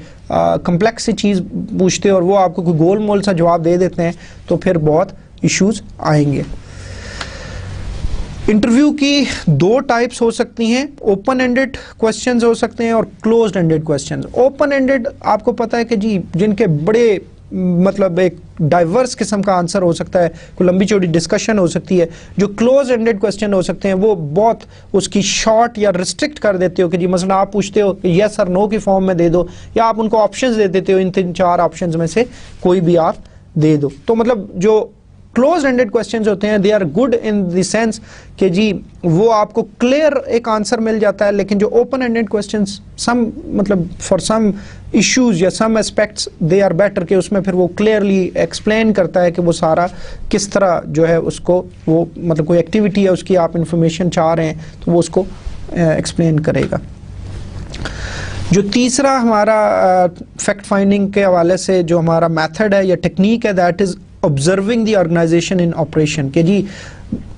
complex सी चीज़ पूछते हो और वो आपको कोई गोल मोल सा जवाब दे देते हैं, तो फिर बहुत इश्यूज आएंगे। इंटरव्यू की दो टाइप्स हो सकती हैं, ओपन एंडेड क्वेश्चंस हो सकते हैं और closed ended questions. Open ended आपको पता है कि जी जिनके बड़े मतलब एक डाइवर्स किस्म का आंसर हो सकता है, कोई लंबी चौड़ी डिस्कशन हो सकती है। जो क्लोज एंडेड क्वेश्चन हो सकते हैं वो बहुत उसकी शॉर्ट या रिस्ट्रिक्ट कर देते हो कि जी मसलन आप पूछते हो कि यस और नो की फॉर्म में दे दो, या आप उनको ऑप्शंस दे देते हो, इन 3-4 ऑप्शंस में से कोई भी आप दे दो। तो मतलब जो क्लोज एंडेड क्वेश्चंस होते हैं, they are good in the sense कि जी वो आपको क्लियर एक आंसर मिल जाता है, लेकिन जो ओपन एंडेड क्वेश्चंस मतलब फॉर सम इश्यूज या some aspects they are better, कि उसमें फिर वो क्लियरली एक्सप्लेन करता है कि वो सारा किस तरह जो है उसको वो मतलब कोई एक्टिविटी है उसकी आप इंफॉर्मेशन चाह रहे हैं तो वो उसको एक्सप्लेन करेगा। जो तीसरा हमारा फैक्ट फाइंडिंग के हवाले से जो हमारा मेथड है या टेक्निक है, that is observing the organization in operation. कि जी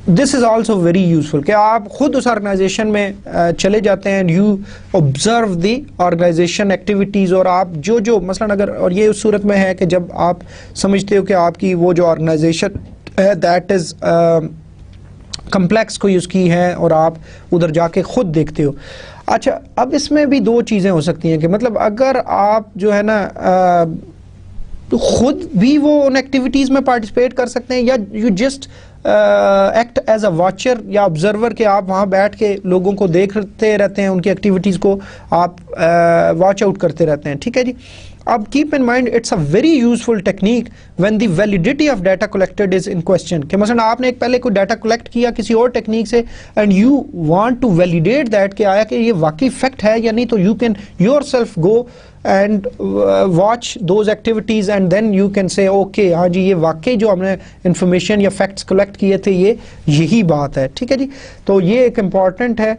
this is also very useful कि आप खुद उस ऑर्गेनाइजेशन में चले जाते हैं and you observe the organization activities, और आप जो मसलन अगर, और ये उस सूरत में है कि जब आप समझते हो कि आपकी वो जो ऑर्गेनाइजेशन है दैट इज़ कम्प्लेक्स कोई उसकी है और आप उधर जाके खुद देखते हो। अच्छा, अब इसमें भी दो चीज़ें हो सकती हैं कि मतलब अगर आप जो है ना तो खुद भी वो उन एक्टिविटीज़ में पार्टिसिपेट कर सकते हैं, या you just act as a watcher या ऑब्जर्वर कि आप वहाँ बैठ के लोगों को देखते रहते हैं, उनकी एक्टिविटीज़ को आप वॉच आउट करते रहते हैं। ठीक है जी। अब keep in mind it's a very useful technique when the validity of data collected is in question. कि मसलन आपने एक पहले कोई डाटा कलेक्ट किया किसी और टेक्निक से and you want to validate that कि आया कि ये वाकई फैक्ट है या नहीं, तो you can yourself go and watch those activities and then you can say okay हाँ जी ये वाकई जो हमने इंफॉर्मेशन या फैक्ट्स कलेक्ट किए थे ये यही बात है। ठीक है जी। तो ये एक इम्पॉर्टेंट है।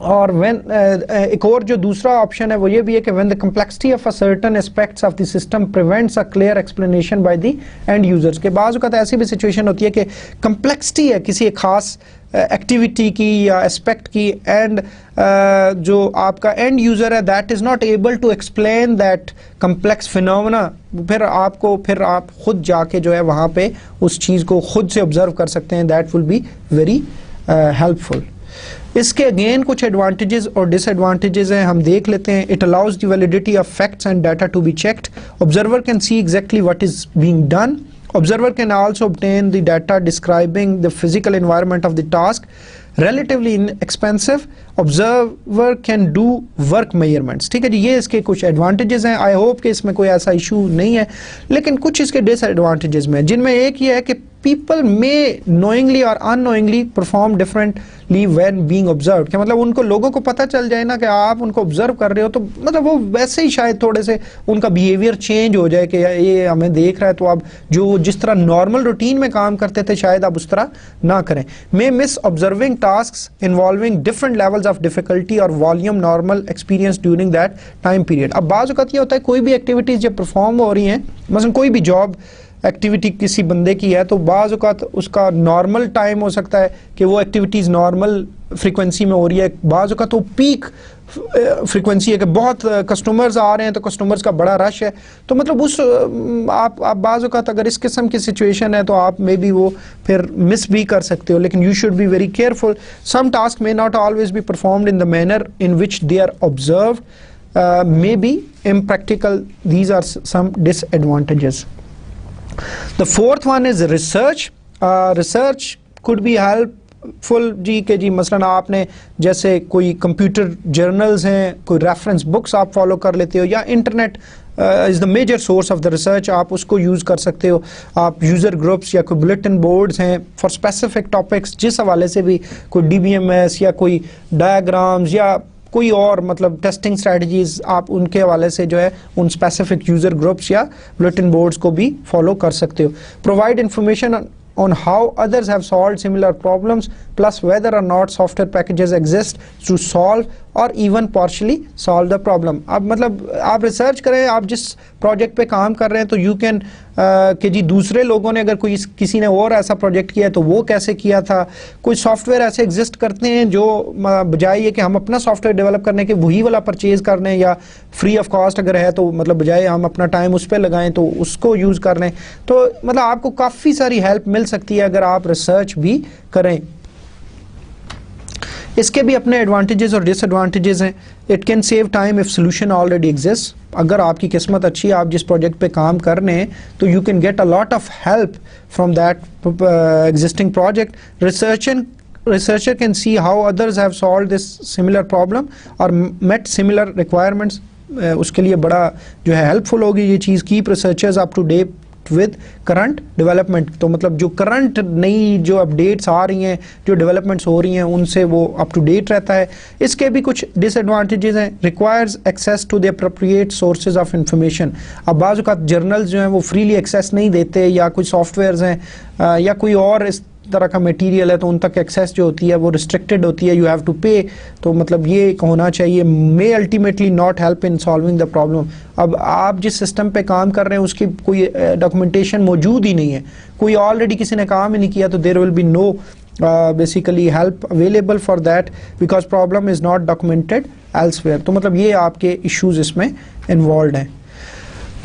और एक और जो दूसरा ऑप्शन है वो ये भी है कि when the complexity of a certain aspects of the system prevents a clear explanation by the end users. के बाज़ औक़ात ऐसी भी सिचुएशन होती है कि कम्प्लेक्सिटी है किसी एक खास एक्टिविटी की या एस्पेक्ट की, एंड जो आपका एंड यूज़र है that is not able to explain that complex phenomena, फिर आप खुद जाके जो है वहाँ पे उस चीज़ को खुद से ऑब्जर्व कर सकते हैं। That will be very helpful. इसके अगेन कुछ एडवांटेजेस और डिसएडवांटेजेस हैं, हम देख लेते हैं। It allows the validity of facts and data to be checked. Observer can see exactly what is being done. Observer can also obtain the data describing the physical environment of the task. Relatively inexpensive. Observer can do work measurements. ठीक है जी, ये इसके कुछ advantages हैं। आई hope कि इसमें कोई ऐसा इशू नहीं है, लेकिन कुछ इसके डिसएडवांटेजेस में, जिनमें एक ये है कि people may knowingly or unknowingly perform differently when being observed। कि मतलब उनको लोगों को पता चल जाए ना कि आप उनको ऑब्जर्व कर रहे हो, तो मतलब वो वैसे ही शायद थोड़े से उनका बिहेवियर चेंज हो जाए कि ये हमें देख रहा है तो अब जो जिस तरह नॉर्मल रूटीन में काम करते थे शायद आप उस तरह ना करें। May miss observing tasks involving different levels of difficulty और volume normal experience during that time period. अब बाज़ औक़ात ये होता है कोई भी एक्टिविटीज़ जब परफॉर्म हो रही हैं, मसलन कोई भी जॉब एक्टिविटी किसी बंदे की है, तो बाज़ औक़ात उसका नॉर्मल टाइम हो सकता है कि वो एक्टिविटीज़ नॉर्मल फ्रीक्वेंसी में हो रही है, बाज़ औक़ात वो पीक फ्रीक्वेंसी है कि बहुत कस्टमर्स आ रहे हैं तो कस्टमर्स का बड़ा रश है, तो मतलब उस आप बाज़ औक़ात अगर इस किस्म की सिचुएशन है तो आप मे बी वो फिर मिस भी कर सकते हो, लेकिन you should be very careful. Some task may not always be performed in the manner in which they are observed, may be impractical. These are some disadvantages. The fourth one is research. Research could be helpful जी के जी मसलन आपने जैसे कोई computer journals हैं, कोई reference books आप follow कर लेते हो, या internet is the major source of the research, आप उसको यूज़ कर सकते हो। आप यूज़र ग्रुप्स या कोई बुलेटिन बोर्ड्स हैं फॉर स्पेसिफिक टॉपिक्स, जिस हवाले से भी कोई DBMS या कोई डायग्राम्स या कोई और मतलब टेस्टिंग स्ट्रेटजीज, आप उनके हवाले से जो है उन स्पेसिफिक यूज़र ग्रुप्स या बुलेटिन बोर्ड्स को भी फॉलो कर सकते हो। Provide information on how others have solved similar problems, plus whether or not software packages exist to solve or even partially solve the problem। अब मतलब आप रिसर्च करें, आप जिस प्रोजेक्ट पे काम कर रहे हैं तो यू कैन कि जी दूसरे लोगों ने अगर कोई किसी ने और ऐसा प्रोजेक्ट किया है तो वो कैसे किया था। कोई सॉफ्टवेयर ऐसे एग्जिस्ट करते हैं जो बजाय ये कि हम अपना सॉफ्टवेयर डेवलप करने के वही वाला परचेज कर लें या फ्री ऑफ कॉस्ट अगर है तो मतलब बजाय हम अपना टाइम उस पर लगाएं तो उसको यूज़ कर लें, तो मतलब आपको काफ़ी सारी हेल्प मिल सकती है अगर आप रिसर्च भी करें। इसके भी अपने एडवांटेजेस और डिसएडवांटेजेस हैं। It can save time if solution already exist. अगर आपकी किस्मत अच्छी है, आप जिस प्रोजेक्ट पे काम कर रहे हैं तो you can get a lot of help from that existing project. Researcher can see how others have solved this similar problem or met similar requirements। उसके लिए बड़ा जो है हेल्पफुल होगी ये चीज़। Keep researchers up to date with current development. तो मतलब जो करंट नई जो अपडेट्स आ रही हैं, जो डेवलपमेंट्स हो रही हैं, उनसे वो अप टू डेट रहता है। इसके भी कुछ डिसएडवांटेजेस हैं। Requires access to the appropriate sources of information. अब बाज़ औक़ात जर्नल्स जो हैं वो फ्रीली एक्सेस नहीं देते, या कोई सॉफ्टवेयर्स हैं या कोई और इस तरह का मटेरियल है, तो उन तक एक्सेस जो होती है वो रिस्ट्रिक्टेड होती है, यू हैव टू पे। तो मतलब ये होना चाहिए, may ultimately not help in solving the problem. अब आप जिस सिस्टम पे काम कर रहे हैं उसकी कोई डॉक्यूमेंटेशन मौजूद ही नहीं है, कोई ऑलरेडी किसी ने काम ही नहीं किया, तो there will be no basically help available for that because problem is not documented elsewhere. तो मतलब ये आपके इश्यूज इसमें इन्वॉल्व हैं।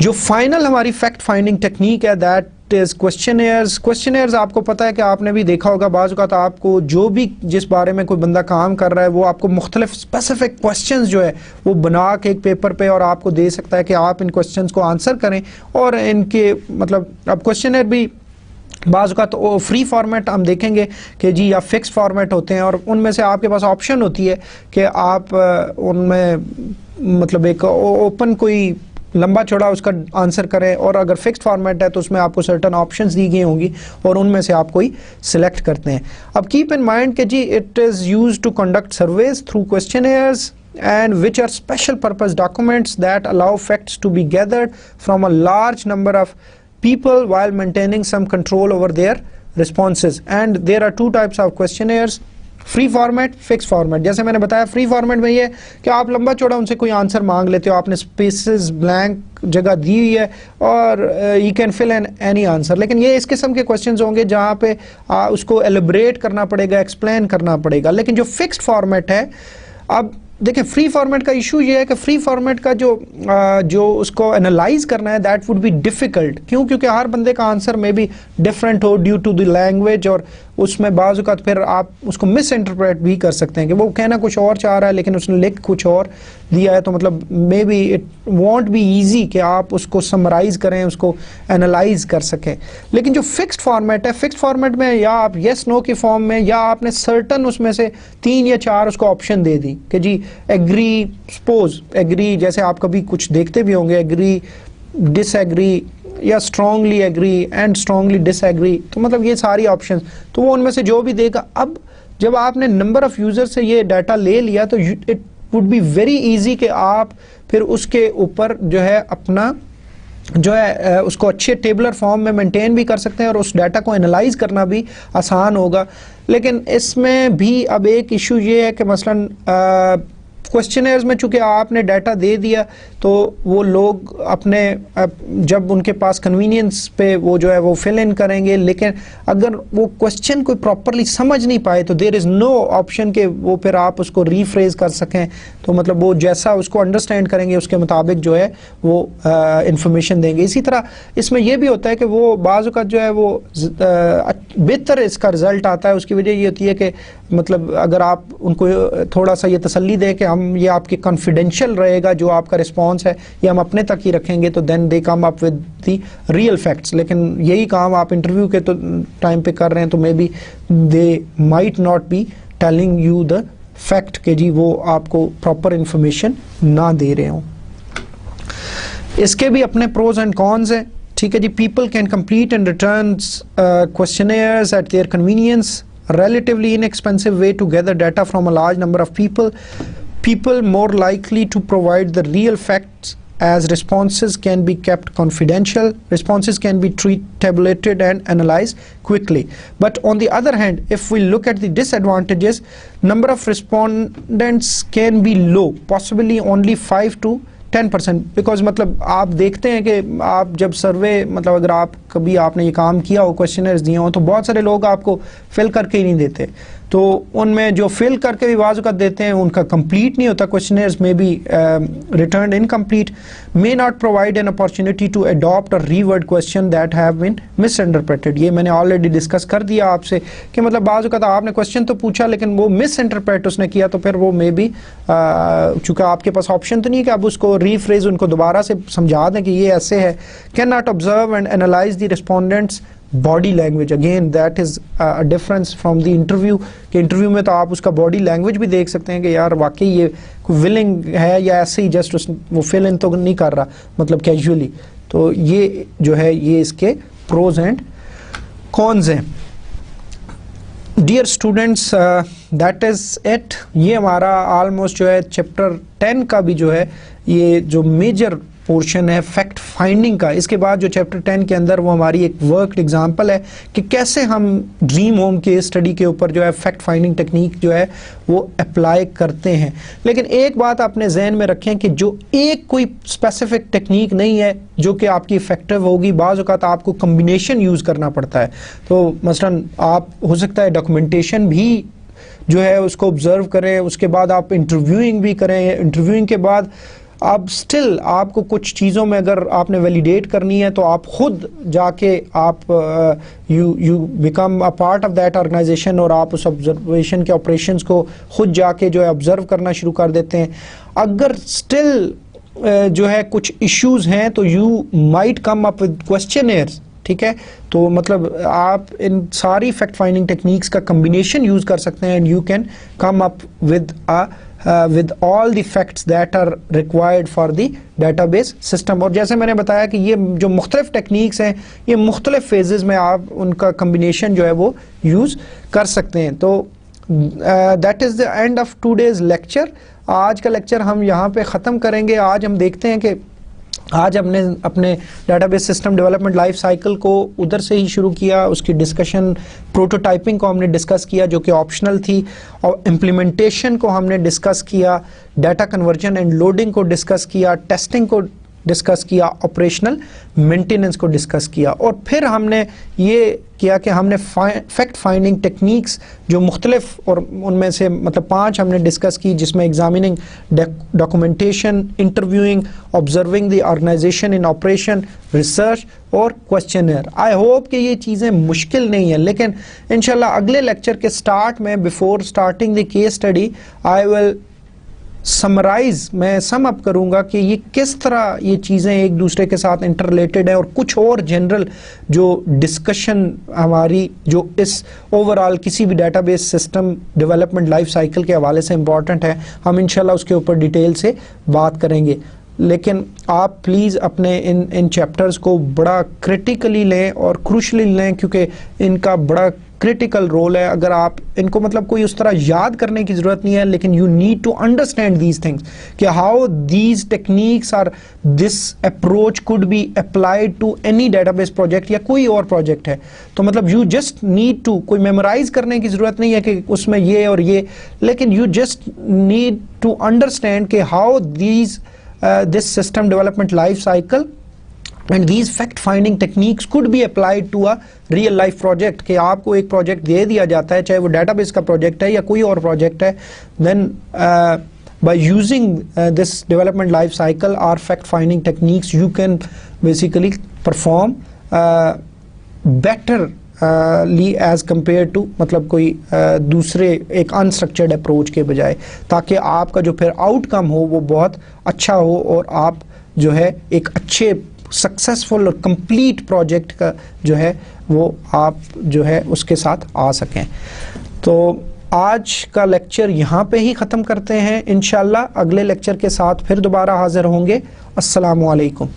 जो फाइनल हमारी फैक्ट फाइंडिंग टेक्निक है दैट इज क्वेश्चनेयर्स। क्वेश्चनेयर्स आपको पता है कि आपने भी देखा होगा, बाज़ औक़ात आपको जो भी जिस बारे में कोई बंदा काम कर रहा है वो आपको मुख्तलिफ स्पेसिफिक क्वेश्चंस जो है वो बना के एक पेपर पे और आपको दे सकता है कि आप इन क्वेश्चंस को आंसर करें। और इनके मतलब अब क्वेश्चनेयर भी बाज़ औक़ात तो फ्री फॉर्मेट हम देखेंगे कि जी, या फिक्स फॉर्मेट होते हैं, और उनमें से आपके पास ऑप्शन होती है कि आप उनमें मतलब एक ओपन कोई लंबा चौड़ा उसका आंसर करें, और अगर फिक्स्ड फॉर्मेट है तो उसमें आपको सर्टन ऑप्शंस दी गई होंगी और उनमें से आप कोई सिलेक्ट करते हैं। अब कीप इन माइंड कि जी it is used to conduct surveys through questionnaires and which are special purpose documents that allow facts to be gathered from a large number of people while maintaining some control over their responses. And there are two types of questionnaires, free format, fix format. जैसे मैंने बताया free format में ये है कि आप लंबा चौड़ा उनसे कोई आंसर मांग लेते हो, आपने स्पेसेस ब्लैंक जगह दी हुई है और you can fill in any answer. लेकिन ये इस किस्म के क्वेश्चंस होंगे जहाँ पे उसको एलिब्रेट करना पड़ेगा, एक्सप्लेन करना पड़ेगा। लेकिन जो फिक्स्ड फॉर्मेट है, अब देखिए फ्री फॉर्मेट का इशू ये है कि फ्री फॉर्मेट का जो उसको एनालाइज करना है दैट वुड बी डिफ़िकल्ट। क्यों? क्योंकि हर बंदे का आंसर में भी डिफरेंट हो ड्यू टू द लैंग्वेज, और उसमें बाज़ औक़ात फिर आप उसको मिस इंटरप्रेट भी कर सकते हैं कि वो कहना कुछ और चाह रहा है लेकिन उसने लिख कुछ और दिया है। तो मतलब may be it won't be easy कि आप उसको समराइज करें, उसको एनालाइज कर सकें। लेकिन जो फिक्स्ड फॉर्मेट है, फिक्स्ड फॉर्मेट में या आप येस नो के फॉर्म में, या आपने सर्टन उसमें से 3 या 4 उसको ऑप्शन दे दी कि जी एग्री, सपोज एग्री, जैसे आप कभी कुछ देखते भी होंगे, एग्री, डिसएग्री, या strongly agree and strongly disagree. तो मतलब ये सारी ऑप्शंस, तो वो उनमें से जो भी देगा। अब जब आपने नंबर ऑफ यूजर से ये डाटा ले लिया तो it would be very easy कि आप फिर उसके ऊपर जो है अपना जो है उसको अच्छे टेबलर फॉर्म में मेंटेन भी कर सकते हैं और उस डाटा को एनालाइज करना भी आसान होगा। लेकिन इसमें भी अब एक इशू ये है कि मसलन क्वेश्चनर्स में चूँकि आपने डाटा दे दिया तो वो लोग अपने जब उनके पास कन्वीनियंस पे वो जो है वो फिल इन करेंगे, लेकिन अगर वो क्वेश्चन कोई प्रॉपरली समझ नहीं पाए तो देयर इज़ नो ऑप्शन के वो फिर आप उसको रीफ्रेज कर सकें। तो मतलब वो जैसा उसको अंडरस्टैंड करेंगे उसके मुताबिक जो है वो इंफॉर्मेशन देंगे। इसी तरह इसमें यह भी होता है कि वो बाज़ औक़ात जो है वो बेहतर इसका रिज़ल्ट आता है। उसकी वजह ये होती है कि मतलब अगर आप उनको थोड़ा सा ये तसल्ली दें कि हम ये आपके कॉन्फिडेंशियल रहेगा, जो आपका रिस्पांस है ये हम अपने तक ही रखेंगे, तो then they come up with the real facts. लेकिन यही काम आप इंटरव्यू के तो टाइम पे कर रहे हैं तो may be they might not be telling you the fact कि जी वो आपको प्रॉपर इंफॉर्मेशन ना दे रहे हों। इसके भी अपने प्रोज एंड कॉन्स हैं, ठीक है जी। People can complete and return questionnaires at their convenience, relatively inexpensive way to gather data from a large number of people more likely to provide the real facts as responses can be kept confidential, responses can be tabulated and analyzed quickly. But on the other hand, if we look at the disadvantages, number of respondents can be low, possibly only 5 to 10%, because मतलब आप देखते हैं कि आप जब सर्वे मतलब अगर आप कभी आपने ये काम किया हो, क्वेश्चनर्स दिए हो, तो बहुत सारे लोग आपको फिल करके ही नहीं देते। तो उनमें जो फिल करके भी बाज़ औक़ात देते हैं उनका कंप्लीट नहीं होता, क्वेश्चनर्स में भी return incomplete, may not provide an opportunity to adopt a reword question that have been misinterpreted. ये मैंने ऑलरेडी डिस्कस कर दिया आपसे कि मतलब बाज़ औक़ात आपने क्वेश्चन तो पूछा लेकिन वो मिस इंटरप्रेट उसने किया, तो फिर वो मे बी चूँकि आपके पास ऑप्शन तो नहीं है कि आप उसको रीफ्रेज उनको दोबारा से समझा दें कि ये ऐसे है। Can not observe and analyse the respondents body language, again that is a difference from the interview. कि इंटरव्यू में तो आप उसका बॉडी लैंग्वेज भी देख सकते हैं कि यार वाकई ये विलिंग है या ऐसे ही जस्ट वो फिल इन तो नहीं कर रहा मतलब कैजुअली। तो ये जो है ये इसके प्रोज एंड कॉन्स हैं। Dear students, that is it. ये हमारा ऑलमोस्ट जो है चैप्टर 10 का भी जो है ये जो मेजर पोर्शन है फैक्ट फाइंडिंग का। इसके बाद जो चैप्टर 10 के अंदर वो हमारी एक वर्क एग्जांपल है कि कैसे हम ड्रीम होम के स्टडी के ऊपर जो है फैक्ट फाइंडिंग टेक्निक जो है वो अप्लाई करते हैं। लेकिन एक बात अपने जहन में रखें कि जो एक कोई स्पेसिफिक टेक्निक नहीं है जो कि आपकी इफेक्टिव होगी, बाज़ औक़ात आपको कम्बिनेशन यूज़ करना पड़ता है। तो मसलन आप हो सकता है डॉक्यूमेंटेशन भी जो है उसको ऑब्जर्व करें, उसके बाद आप इंटरव्यूइंग भी करें, इंटरव्यूइंग के बाद अब स्टिल आपको कुछ चीज़ों में अगर आपने वैलिडेट करनी है तो आप खुद जाके आप you become a part of that organization और आप उस ऑब्जर्वेशन के ऑपरेशंस को खुद जाके जो है ऑब्जर्व करना शुरू कर देते हैं। अगर स्टिल जो है कुछ इश्यूज़ हैं तो you might come up with questioners, ठीक है। तो मतलब आप इन सारी फैक्ट फाइंडिंग टेक्निक्स का कम्बिनेशन यूज़ कर सकते हैं and you can come up with with all the facts that are required for the database system। और जैसे मैंने बताया कि ये जो मुख्तलिफ टेक्निक्स हैं ये मुख्तलिफ फेजेस में आप उनका कम्बिनेशन जो है वो यूज़ कर सकते हैं। तो that is the end of today's lecture. आज का लेक्चर हम यहाँ पे ख़त्म करेंगे। आज हम देखते हैं कि आज हमने अपने database system development life cycle को उधर से ही शुरू किया। उसकी डिस्कशन, प्रोटोटाइपिंग को हमने डिस्कस किया जो कि ऑप्शनल थी, और इम्प्लीमेंटेशन को हमने डिस्कस किया, डाटा कन्वर्जन एंड लोडिंग को डिस्कस किया, टेस्टिंग को डिस्कस किया, ऑपरेशनल मेंटेनेंस को डिस्कस किया, और फिर हमने ये किया कि हमने फैक्ट फाइंडिंग टेक्निक्स जो मुख्तलिफ, और उनमें से मतलब 5 हमने डिस्कस की, जिसमें examining, documentation, interviewing, observing the organization in operation, research और क्वेश्चनर। आई होप कि ये चीज़ें मुश्किल नहीं है, लेकिन इंशाल्लाह अगले लेक्चर के स्टार्ट में, before starting the case study, I will summarize, मैं सम अप करूंगा कि ये किस तरह ये चीज़ें एक दूसरे के साथ इंटर रिलेटेड है, और कुछ और जनरल जो डिस्कशन हमारी जो इस ओवरऑल किसी भी database system development life cycle के हवाले से इम्पॉर्टेंट है, हम इंशाल्लाह उसके ऊपर डिटेल से बात करेंगे। लेकिन आप प्लीज़ अपने इन चैप्टर्स को बड़ा क्रिटिकली लें और क्रूशली लें, क्योंकि इनका बड़ा क्रिटिकल रोल है। अगर आप इनको मतलब कोई उस तरह याद करने की ज़रूरत नहीं है, लेकिन you need to understand these things कि how these techniques are, this approach could be applied to any database project या कोई और प्रोजेक्ट है। तो मतलब यू जस्ट नीड टू, कोई मेमोराइज करने की ज़रूरत नहीं है कि उसमें ये और ये, लेकिन you just need to understand कि how these this system development life cycle and these fact finding techniques could be applied to a real life project। कि आपको एक प्रोजेक्ट दे दिया जाता है, चाहे वो डेटाबेस का प्रोजेक्ट है या कोई और प्रोजेक्ट है, then by using this development life cycle or fact finding techniques you can basically perform better as compare to मतलब कोई दूसरे एक अनस्ट्रक्चर्ड अप्रोच के बजाय, ताकि आपका जो फिर आउटकम हो वो बहुत अच्छा हो और आप जो है एक अच्छे सक्सेसफुल और कंप्लीट प्रोजेक्ट का जो है वो आप जो है उसके साथ आ सकें। तो आज का लेक्चर यहाँ पे ही ख़त्म करते हैं। इंशाल्लाह अगले लेक्चर के साथ फिर दोबारा हाज़िर होंगे। अस्सलामु अलैकुम।